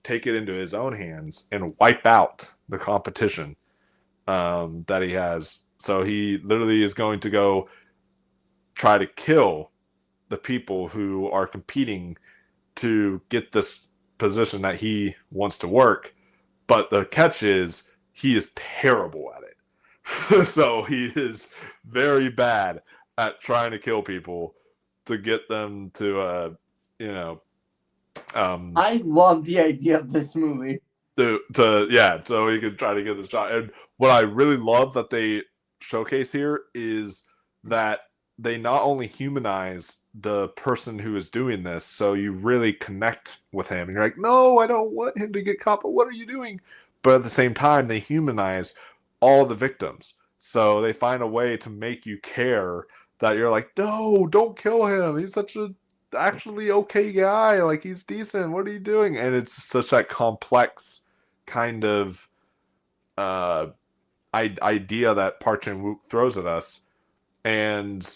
Speaker 2: take it into his own hands and wipe out the competition that he has. So he literally is going to go try to kill the people who are competing to get this position that he wants to work. But the catch is he is terrible at it. So he is very bad at trying to kill people to get them to,
Speaker 1: I love the idea of this movie.
Speaker 2: So he can try to get the shot. And what I really love that they showcase here is that they not only humanize the person who is doing this, so you really connect with him, and you're like, no, I don't want him to get caught, but what are you doing? But at the same time, they humanize all the victims, so they find a way to make you care that you're like, no, don't kill him. He's such a actually okay guy. Like, he's decent. What are you doing? And it's such that complex kind of idea that Park Chan-wook throws at us. And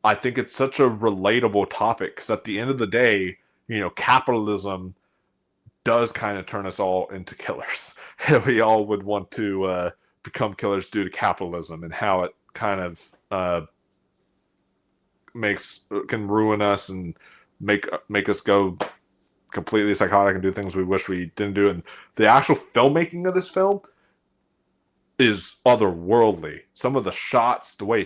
Speaker 2: I think it's such a relatable topic because at the end of the day, capitalism does kind of turn us all into killers. We all would want to become killers due to capitalism and how it kind of can ruin us and make us go completely psychotic and do things we wish we didn't do. And the actual filmmaking of this film is otherworldly. Some of the shots, the way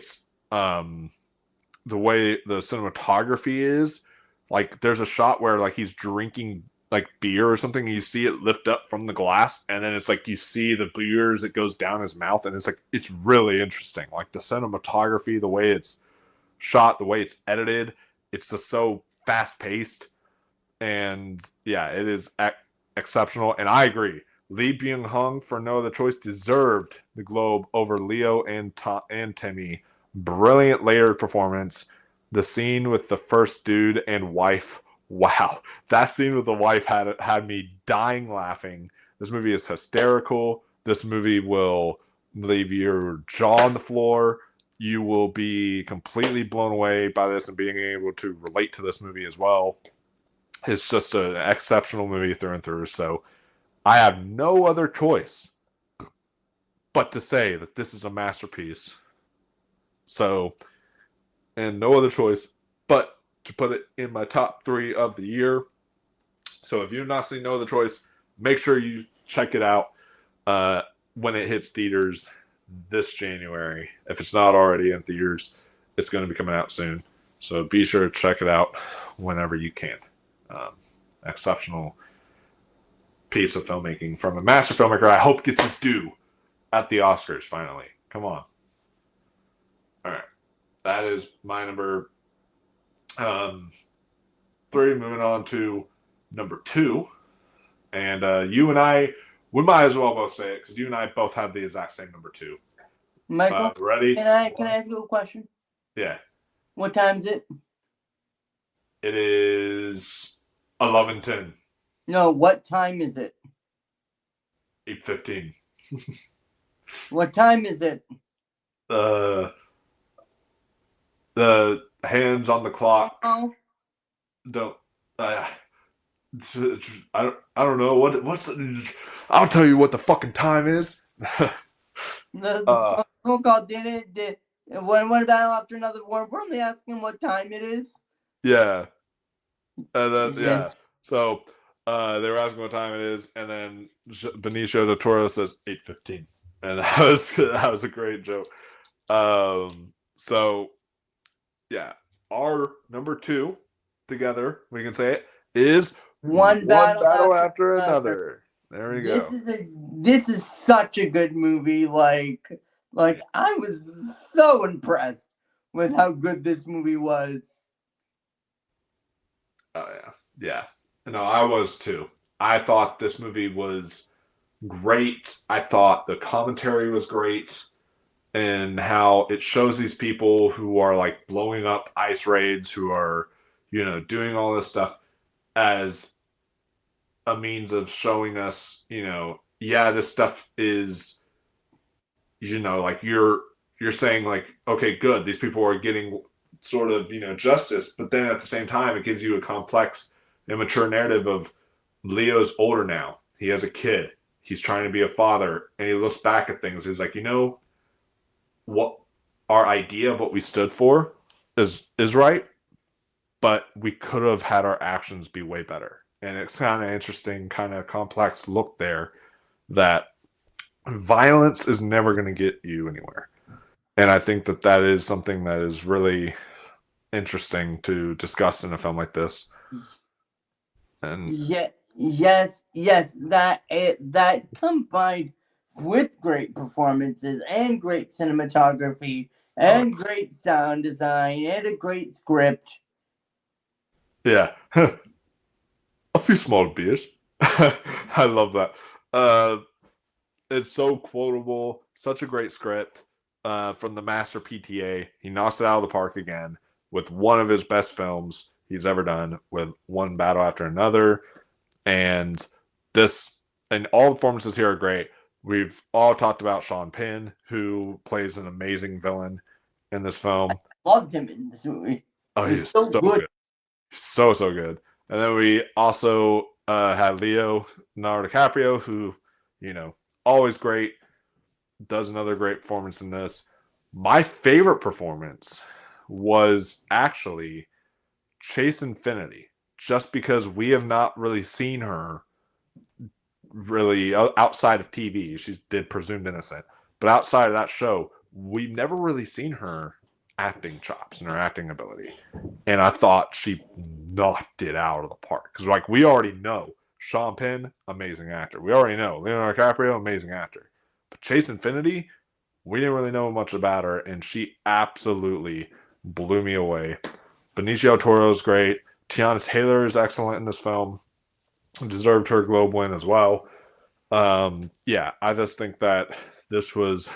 Speaker 2: the cinematography is, like, there's a shot where like he's drinking like beer or something, and you see it lift up from the glass, and then it's like you see the beer as it goes down his mouth, and it's like, it's really interesting. Like the cinematography, the way it's shot, the way it's edited, it's just so fast paced, and yeah, it is exceptional. And I agree, Lee Byung-hun, for No Other Choice, deserved the Globe over Leo and Timmy. Brilliant layered performance. The scene with the first dude and wife, wow, that scene with the wife had me dying laughing. This movie is hysterical. This movie will leave your jaw on the floor. You will be completely blown away by this and being able to relate to this movie as well. It's just an exceptional movie through and through. So I have no other choice but to say that this is a masterpiece. So, and no other choice but to put it in my top 3 of the year. So if you've not seen No Other Choice, make sure you check it out when it hits theaters this January. If it's not already in theaters, it's going to be coming out soon. So be sure to check it out whenever you can. Exceptional piece of filmmaking from a master filmmaker. I hope gets his due at the Oscars finally. Come on. All right. That is my number 3. Moving on to number 2. And you and I, we might as well both say it because you and I both have the exact same number 2.
Speaker 1: Michael,
Speaker 2: ready?
Speaker 1: Can I ask you a question?
Speaker 2: Yeah.
Speaker 1: What time is it?
Speaker 2: It is 11:10.
Speaker 1: No, what time is it?
Speaker 2: 8:15.
Speaker 1: What time is it?
Speaker 2: The hands on the clock.
Speaker 1: Oh.
Speaker 2: Don't. I don't know what's. I'll tell you what the fucking time is.
Speaker 1: The phone call did it. One battle after another. We're only asking what time it is.
Speaker 2: Yeah. And then,
Speaker 1: Yes.
Speaker 2: yeah. So they were asking what time it is, and then Benicio del Toro says 8:15, and that was a great joke. So yeah, our number 2 together, we can say it, is
Speaker 1: One battle
Speaker 2: after another. There we go.
Speaker 1: This is such a good movie. Like I was so impressed with how good this movie was.
Speaker 2: Oh yeah. No, I was too. I thought this movie was great. I thought the commentary was great, and how it shows these people who are like blowing up ice raids, who are, doing all this stuff as a means of showing us, yeah, this stuff is, like you're saying like, okay, good, these people are getting sort of, justice, but then at the same time, it gives you a complex, immature narrative of Leo's older now. He has a kid. He's trying to be a father, and he looks back at things. He's like, what our idea of what we stood for is right, but we could have had our actions be way better. And it's kind of interesting, kind of complex look there that violence is never going to get you anywhere. And I think that that is something that is really interesting to discuss in a film like this. And
Speaker 1: yes. That combined with great performances and great cinematography and great sound design and a great script.
Speaker 2: yeah, a few small beers. I love that. It's so quotable. Such a great script from the master PTA. He knocks it out of the park again with one of his best films he's ever done, with one battle after another. And this, and all the performances here are great. We've all talked about Sean Penn, who plays an amazing villain in this film.
Speaker 1: Loved him in this movie.
Speaker 2: Oh, he's so good. So good. And then we also had Leonardo DiCaprio, who, always great, does another great performance in this. My favorite performance was actually Chase Infinity, just because we have not really seen her really outside of TV. She did Presumed Innocent, but outside of that show, we've never really seen her acting chops and her acting ability. And I thought she knocked it out of the park. Because, we already know Sean Penn, amazing actor. We already know Leonardo DiCaprio, amazing actor. But Chase Infinity, we didn't really know much about her, and she absolutely blew me away. Benicio del Toro is great. Tiana Taylor is excellent in this film. Deserved her Globe win as well. I just think that this was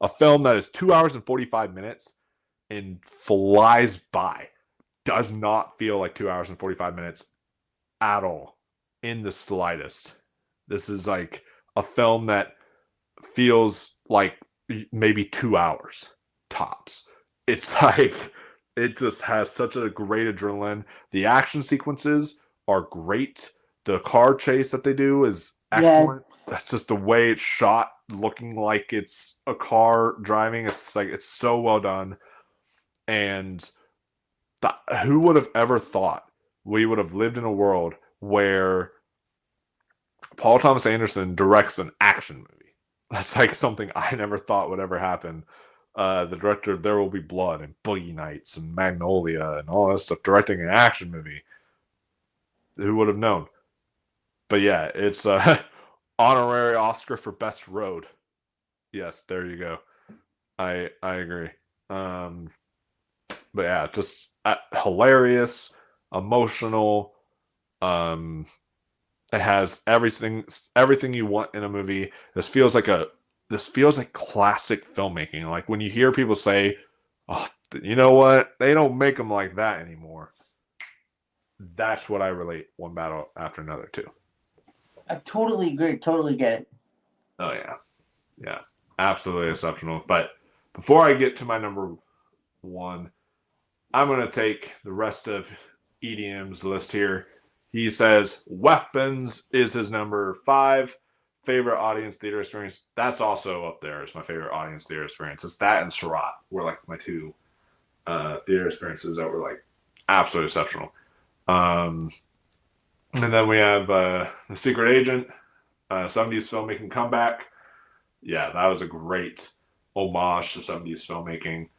Speaker 2: a film that is 2 hours and 45 minutes and flies by. Does not feel like 2 hours and 45 minutes at all, in the slightest. This is like a film that feels like maybe 2 hours tops. It's like, it just has such a great adrenaline. The action sequences are great. The car chase that they do is excellent.
Speaker 1: Yes.
Speaker 2: That's just the way it's shot, looking like it's a car driving. It's like, it's so well done. And who would have ever thought we would have lived in a world where Paul Thomas Anderson directs an action movie? That's like something I never thought would ever happen. The director of There Will Be Blood and Boogie Nights and Magnolia and all that stuff, directing an action movie. Who would have known? But yeah, it's honorary Oscar for Best Road. Yes, there you go. I agree. But yeah, just hilarious, emotional. It has everything you want in a movie. This feels like classic filmmaking. Like when you hear people say, "Oh, you know what? They don't make them like that anymore." That's what I relate One Battle After Another to.
Speaker 1: I totally agree. Totally get it.
Speaker 2: Oh yeah, absolutely exceptional. But before I get to my number one, I'm gonna take the rest of EDM's list here. He says Weapons is his number 5 favorite audience theater experience. That's also up there as my favorite audience theater experience. It's that and Seurat were like my two theater experiences that were like absolutely exceptional. And then we have The Secret Agent, 70s filmmaking comeback. Yeah, that was a great homage to 70s filmmaking.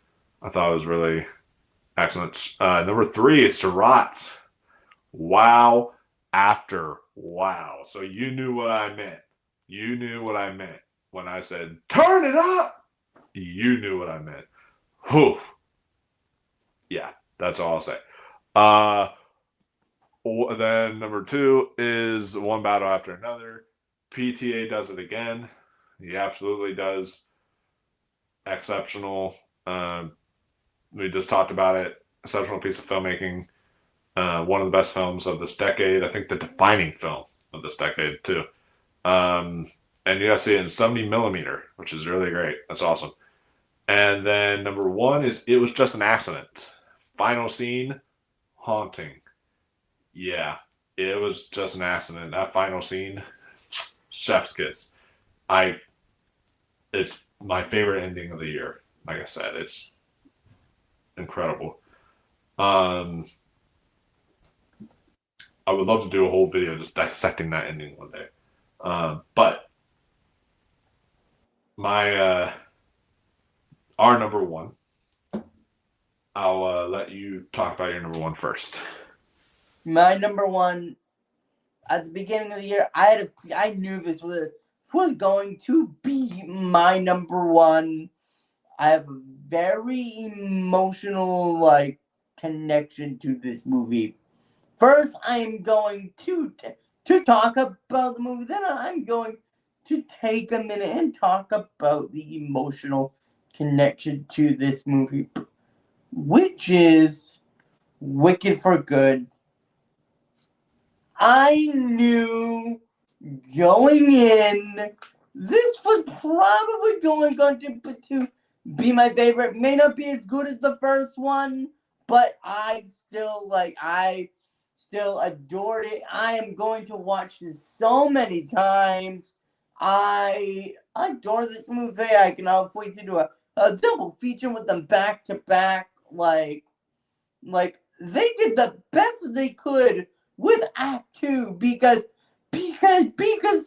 Speaker 2: I thought it was really excellent. Number 3 is Seurat. Wow after wow. So you knew what I meant. You knew what I meant when I said, turn it up. You knew what I meant. Whew. Yeah, that's all I'll say. Then number 2 is One Battle After Another. PTA does it again. He absolutely does. Exceptional. We just talked about it. Exceptional piece of filmmaking. One of the best films of this decade. I think the defining film of this decade, too. And you got to see it in 70 millimeter, which is really great. That's awesome. And then number 1 is It Was Just an Accident. Final scene, haunting. Yeah, it was just an accident. That final scene, chef's kiss. It's my favorite ending of the year. Like I said, it's incredible. I would love to do a whole video just dissecting that ending one day. But my our number one. I'll let you talk about your number one first.
Speaker 1: My number one, at the beginning of the year, I knew this was going to be my number one. I have a very emotional connection to this movie. First, I'm going to talk about the movie. Then I'm going to take a minute and talk about the emotional connection to this movie, which is Wicked for Good. I knew going in, this was probably going to be my favorite. May not be as good as the first one, but I still adored it. I am going to watch this so many times. I adore this movie. I cannot wait to do a double feature with them back to back. Like they did the best they could with Act 2 because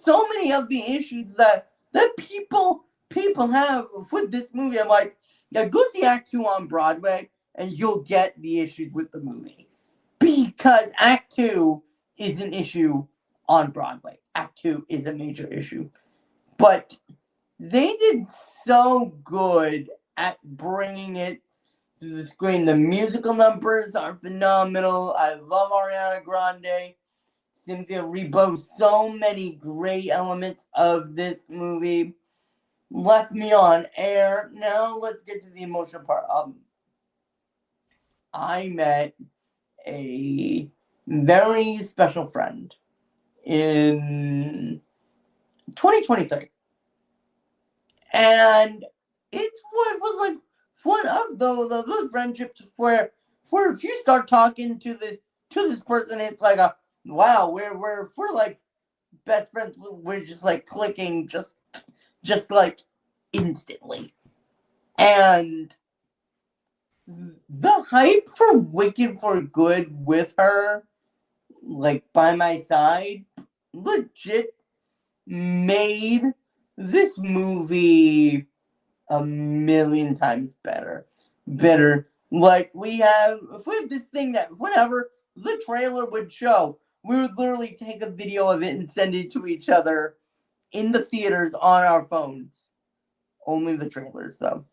Speaker 1: so many of the issues that people have with this movie. I'm like, yeah, go see Act 2 on Broadway and you'll get the issues with the movie. Because Act 2 is an issue on Broadway. Act 2 is a major issue. But they did so good at bringing it to the screen. The musical numbers are phenomenal. I love Ariana Grande, Cynthia Erivo. So many great elements of this movie left me on air. Now let's get to the emotional part. I met a very special friend in 2023, and it was like one of the friendships where if you start talking to this person, it's like wow, we're like best friends. We're just like clicking just like instantly. And the hype for Wicked for Good with her, like by my side, legit made this movie a million times better. Like we had this thing that whenever the trailer would show, we would literally take a video of it and send it to each other in the theaters on our phones. Only the trailers though.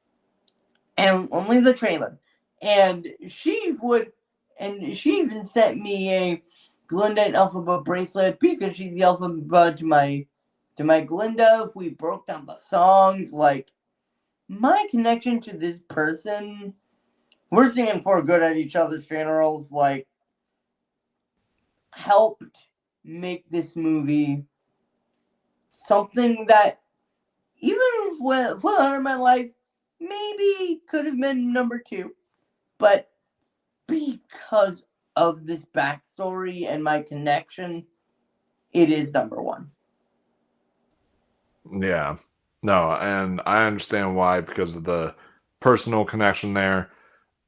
Speaker 1: And only the trailer. And she even sent me a Glinda and Elphaba bracelet because she's the Elphaba to my Glinda. If we broke down the songs, like my connection to this person, we're singing for good at each other's funerals, like helped make this movie something that even without in my life, maybe could have been number 2. But because of this backstory and my connection, it is number 1.
Speaker 2: Yeah. No, and I understand why, because of the personal connection there.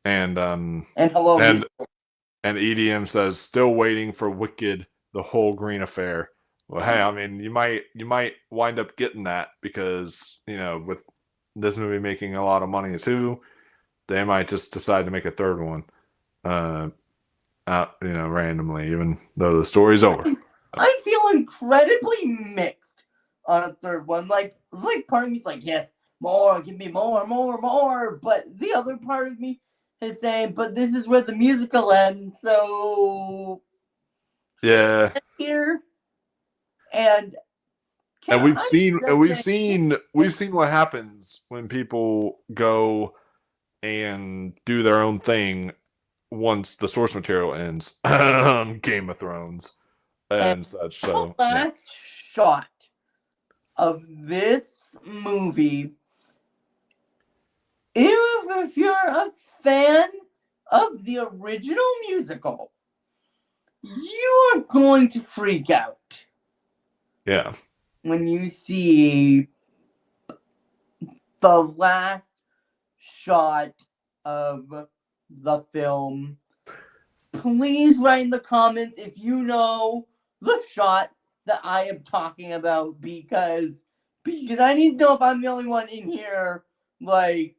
Speaker 2: And
Speaker 1: hello.
Speaker 2: And EDM says, still waiting for Wicked, the whole Green affair. Well, hey, I mean, you might wind up getting that because, with this movie making a lot of money too, they might just decide to make a third one, randomly, even though the story's over.
Speaker 1: I feel incredibly mixed on a third one. Like part of me's like, yes, more, give me more. But the other part of me is saying, but this is where the musical ends, so
Speaker 2: yeah.
Speaker 1: Here and
Speaker 2: we've seen what happens when people go and do their own thing once the source material ends. Game of Thrones and such. So
Speaker 1: the last shot of this movie, if you're a fan of the original musical, you are going to freak out.
Speaker 2: Yeah.
Speaker 1: When you see the last shot of the film, please write in the comments if you know the shot that I am talking about, because I need to know if I'm the only one in here, like,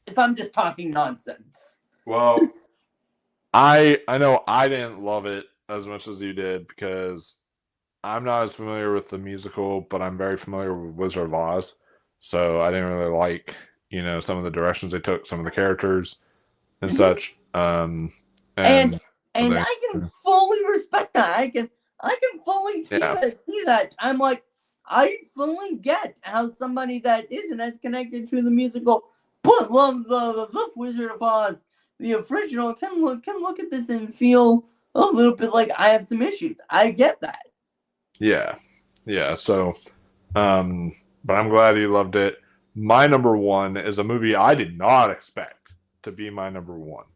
Speaker 1: if I'm just talking nonsense.
Speaker 2: Well, I know I didn't love it as much as you did because I'm not as familiar with the musical, but I'm very familiar with Wizard of Oz. So I didn't really like, some of the directions they took, some of the characters and such.
Speaker 1: And I can fully respect that. I can fully see that. I'm like, I fully get how somebody that isn't as connected to the musical but love the Wizard of Oz, the original, can look at this and feel a little bit like I have some issues. I get that.
Speaker 2: Yeah. So, but I'm glad you loved it. My number one is a movie I did not expect to be my number one.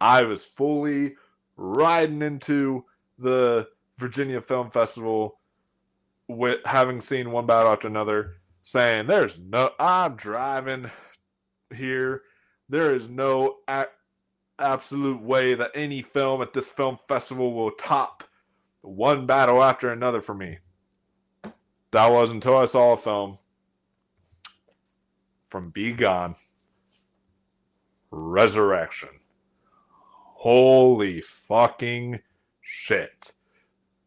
Speaker 2: I was fully riding into the Virginia Film Festival with having seen one battle after another, saying I'm driving here. There is no absolute way that any film at this film festival will top one battle after another for me. That was until I saw a film from Be Gone, Resurrection. Holy fucking shit.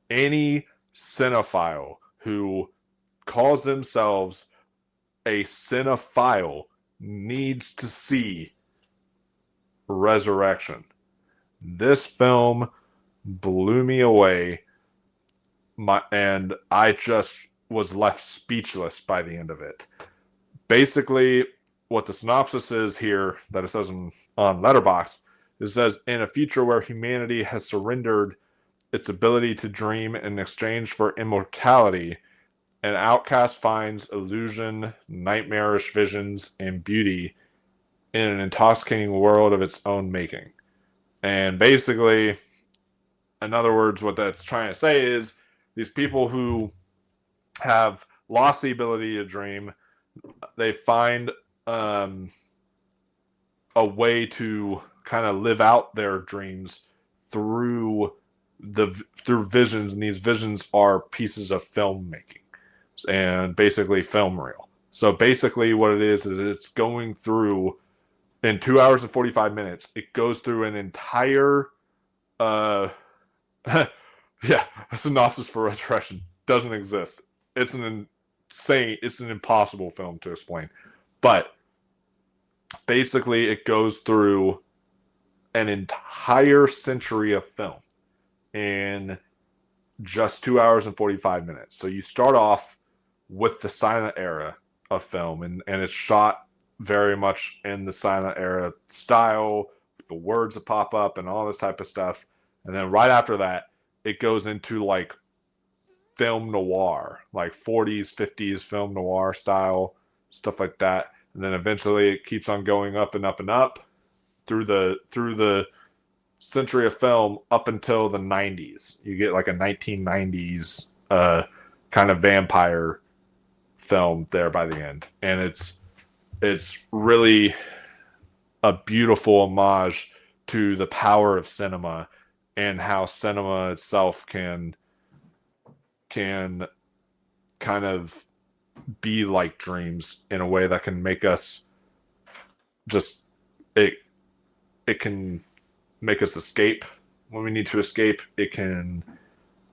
Speaker 2: Any cinephile who calls themselves a cinephile needs to see Resurrection. This film blew me away, and I just was left speechless by the end of it. Basically, what the synopsis is here that it says on Letterboxd, it says, in a future where humanity has surrendered its ability to dream in exchange for immortality, an outcast finds illusion, nightmarish visions, and beauty in an intoxicating world of its own making. And basically, in other words, what that's trying to say is these people who have lost the ability to dream, they find a way to kind of live out their dreams through visions, and these visions are pieces of filmmaking and basically film reel. So basically what it is it's going through, in 2 hours and 45 minutes, it goes through an entire a synopsis for Resurrection doesn't exist. It's an impossible film to explain. But basically it goes through an entire century of film in just 2 hours and 45 minutes. So you start off with the silent era of film, and it's shot very much in the silent era style, the words that pop up and all this type of stuff. And then right after that, it goes into like film noir, like 40s, 50s film noir style, stuff like that. And then eventually it keeps on going up and up and up through the century of film up until the 90s. You get like a 1990s kind of vampire film there by the end. And it's really a beautiful homage to the power of cinema and how cinema itself can kind of be like dreams in a way that can make us just it can make us escape when we need to escape. It can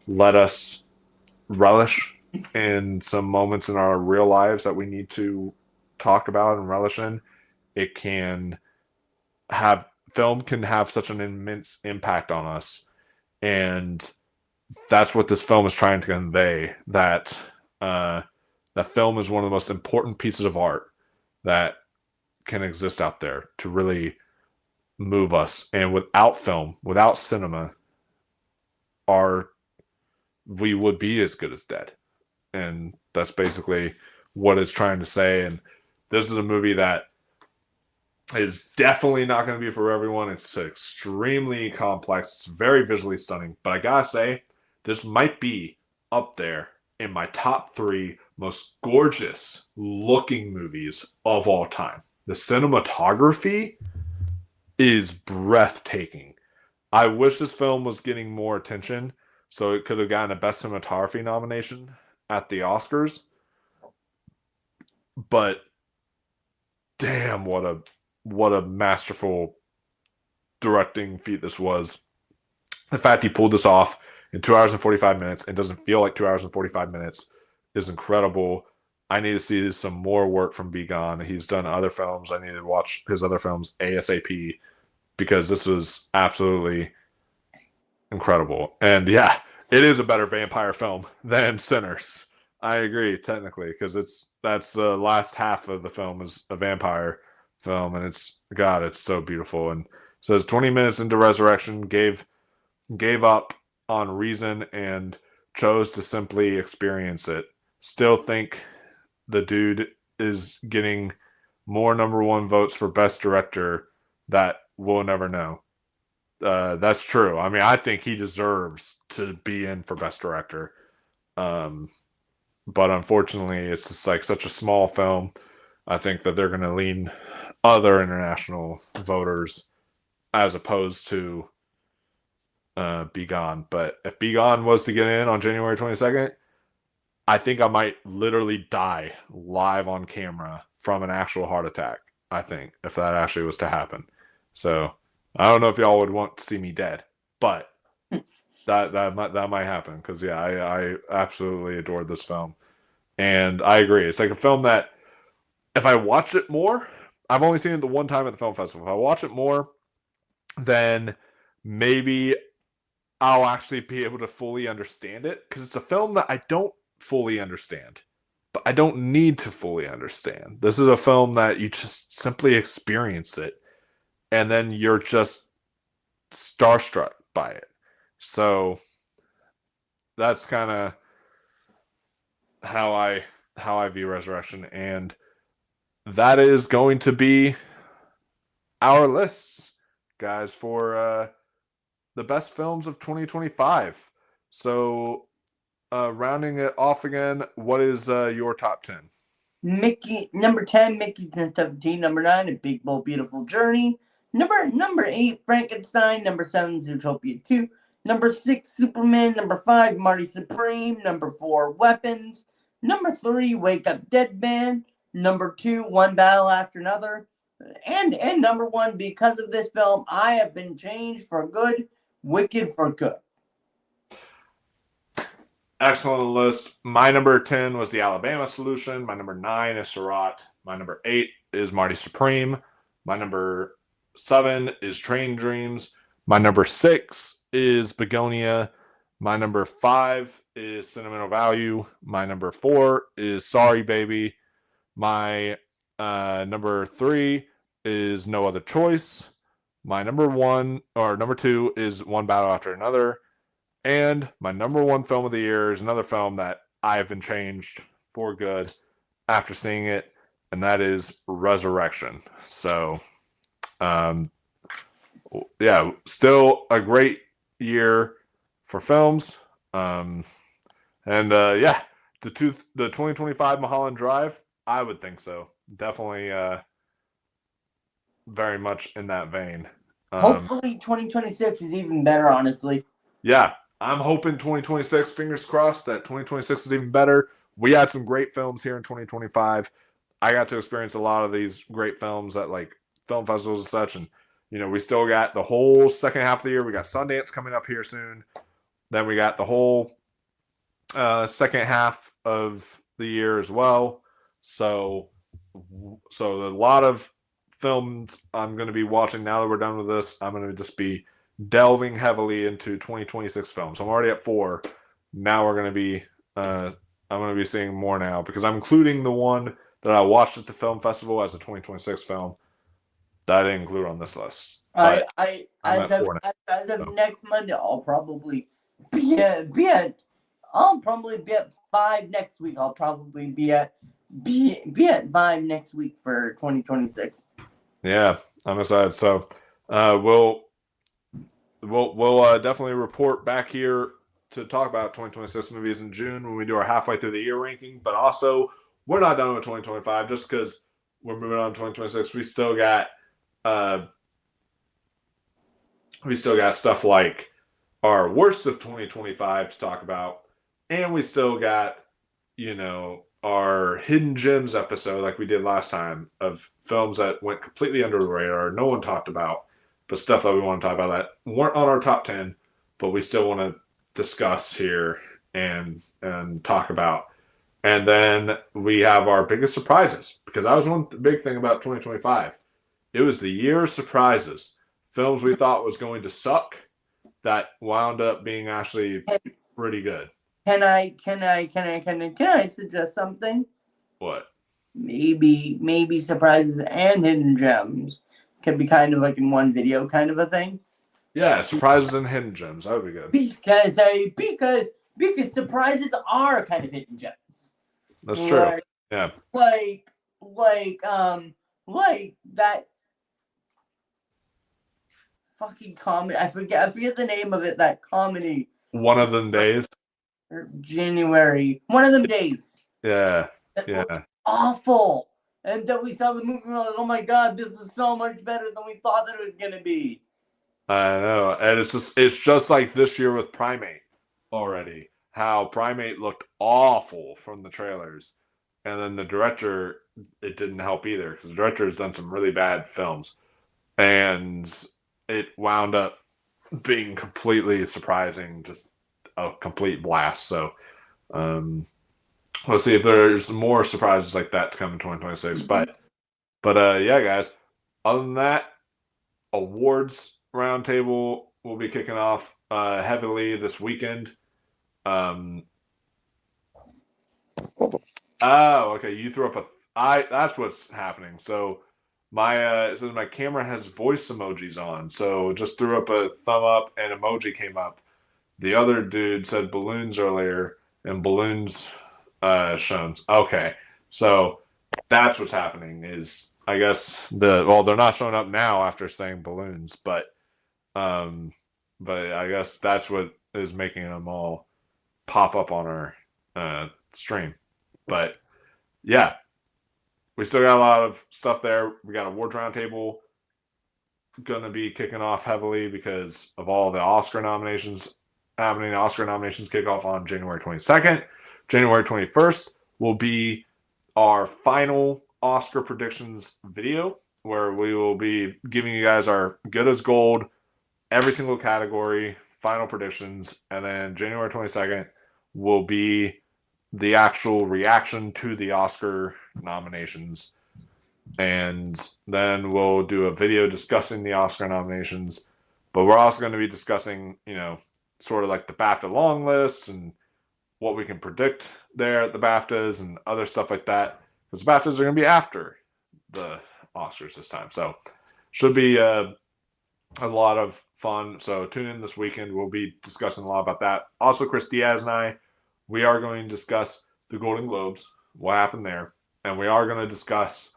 Speaker 2: let us relish in some moments in our real lives that we need to talk about and relish in. Film can have such an immense impact on us, and that's what this film is trying to convey, that that film is one of the most important pieces of art that can exist out there to really move us. And without film, without cinema, we would be as good as dead. And that's basically what it's trying to say. And this is a movie that is definitely not going to be for everyone. It's extremely complex. It's very visually stunning. But I gotta say, this might be up there in my top 3 most gorgeous looking movies of all time. The cinematography is breathtaking. I wish this film was getting more attention, so it could have gotten a Best Cinematography nomination at the Oscars. But damn, what a masterful directing feat this was. The fact he pulled this off in 2 hours and 45 minutes and doesn't feel like 2 hours and 45 minutes is incredible. I need to see some more work from Be Gone. He's done other films. I need to watch his other films ASAP because this was absolutely incredible. And yeah, it is a better vampire film than Sinners. I agree technically because that's the last half of the film is a vampire film, and it's so beautiful. And so it's 20 minutes into Resurrection, gave up on reason and chose to simply experience it. Still think the dude is getting more #1 votes for best director that we'll never know. That's true. I mean, I think he deserves to be in for best director. But unfortunately, it's just like such a small film. I think that they're going to lean other international voters as opposed to Be Gone. But if Be Gone was to get in on January 22nd, I think I might literally die live on camera from an actual heart attack. I think if that actually was to happen. So I don't know if y'all would want to see me dead, but that might happen because yeah, I absolutely adored this film, and I agree. It's like a film that if I watch it more, I've only seen it the one time at the film festival. If I watch it more, then maybe I'll actually be able to fully understand it because it's a film that I don't fully understand, but I don't need to fully understand. This is a film that you just simply experience it, and then you're just starstruck by it. So that's kind of how I view Resurrection, and that is going to be our lists, guys, for the best films of 2025. So rounding it off again, what is your top 10?
Speaker 1: Mickey, number 10, Mickey 1017. Number 9, A Big Bold Beautiful Journey. Number 8, Frankenstein. Number 7, Zootopia 2. Number 6, Superman. Number 5, Marty Supreme. Number 4, Weapons. Number 3, Wake Up Dead Man. Number 2, One Battle After Another. And number 1, because of this film, I Have Been Changed for Good, Wicked for Good.
Speaker 2: Excellent list. My number 10 was The Alabama Solution. My number 9 is Surratt. My number 8 is Marty Supreme. My number 7 is Train Dreams. My number 6 is Begonia. My number 5 is Sentimental Value. My number 4 is Sorry Baby. My number 3 is No Other Choice. My number 2 is One Battle After Another. And my number 1 film of the year is another film that I have been changed for good after seeing it, and that is Resurrection. So, yeah, still a great year for films. Yeah, the 2025 Mulholland Drive, I would think so. Definitely very much in that vein.
Speaker 1: Hopefully 2026 is even better, honestly.
Speaker 2: Yeah, I'm hoping 2026, fingers crossed, that 2026 is even better. We had some great films here in 2025. I got to experience a lot of these great films at like film festivals and such. And, you know, we still got the whole second half of the year. We got Sundance coming up here soon. Then we got the whole second half of the year as well. So a lot of films I'm going to be watching now that we're done with this. I'm going to just be delving heavily into 2026 films. I'm already at 4. Now we're going to be I'm going to be seeing more now because I'm including the one that I watched at the film festival as a 2026 film that I didn't include on this list.
Speaker 1: As of next Monday, I'll probably be at 5 next week. I'll probably be at 5 next week for 2026.
Speaker 2: Yeah, I'm excited. So We'll definitely report back here to talk about 2026 movies in June when we do our halfway through the year ranking. But also, we're not done with 2025 just because we're moving on to 2026. We still got We still got stuff like our worst of 2025 to talk about. And we still got, our hidden gems episode like we did last time of films that went completely under the radar, no one talked about, but stuff that we want to talk about that weren't on our top 10, but we still want to discuss here and talk about. And then we have our biggest surprises, because that was one big thing about 2025. It was the year of surprises. Films we thought was going to suck that wound up being actually pretty good.
Speaker 1: Can I suggest something?
Speaker 2: What?
Speaker 1: Maybe surprises and hidden gems can be kind of like in one video kind of a thing.
Speaker 2: Yeah, surprises and hidden gems. That would be good.
Speaker 1: Because surprises are kind of hidden gems.
Speaker 2: That's true. Yeah.
Speaker 1: Like that fucking comedy. I forget the name of it. That comedy.
Speaker 2: One of them days.
Speaker 1: January. One of them days.
Speaker 2: Yeah.
Speaker 1: That
Speaker 2: Yeah.
Speaker 1: awful. And then we saw the movie and we're like, oh my god, this is so much better than we thought that it was gonna be.
Speaker 2: I know. And it's just like this year with Primate already. How Primate looked awful from the trailers. And then the director, it didn't help either, because the director has done some really bad films. And it wound up being completely surprising, just a complete blast. So let's see if there's more surprises like that to come in 2026. But yeah, guys, other than that, awards roundtable will be kicking off heavily this weekend. Oh, okay. You threw up that's what's happening. So my camera has voice emojis on. So just threw up a thumb up and emoji came up. The other dude said balloons earlier and balloons shown. Okay. So that's what's happening is, I guess they're not showing up now after saying balloons, but I guess that's what is making them all pop up on our stream. But yeah, we still got a lot of stuff there. We got awards roundtable gonna be kicking off heavily because of all the Oscar nominations happening. The Oscar nominations kick off on January 22nd. January 21st will be our final Oscar predictions video, where we will be giving you guys our good as gold, every single category, final predictions, and then January 22nd will be the actual reaction to the Oscar nominations. And then we'll do a video discussing the Oscar nominations, but we're also going to be discussing, sort of like the BAFTA long lists and what we can predict there at the BAFTAs and other stuff like that. Because the BAFTAs are going to be after the Oscars this time. So should be a lot of fun. So tune in this weekend. We'll be discussing a lot about that. Also, Chris Diaz and I, we are going to discuss the Golden Globes, what happened there. And we are going to discuss,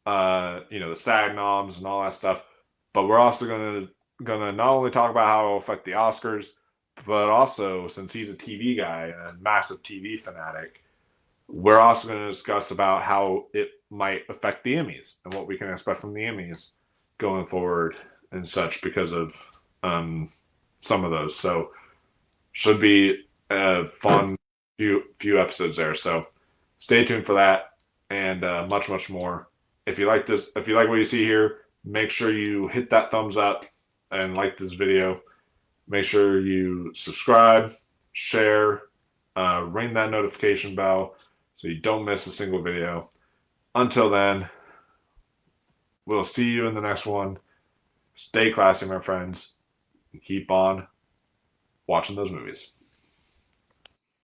Speaker 2: the SAG noms and all that stuff. But we're also going to not only talk about how it will affect the Oscars, but also, since he's a TV guy and a massive TV fanatic, we're also going to discuss about how it might affect the Emmys and what we can expect from the Emmys going forward and such because of some of those. So should be a fun few episodes there. So stay tuned for that and much, much more. If you like this, if you like what you see here, make sure you hit that thumbs up and like this video. Make sure you subscribe, share, ring that notification bell so you don't miss a single video. Until then, we'll see you in the next one. Stay classy, my friends, and keep on watching those movies.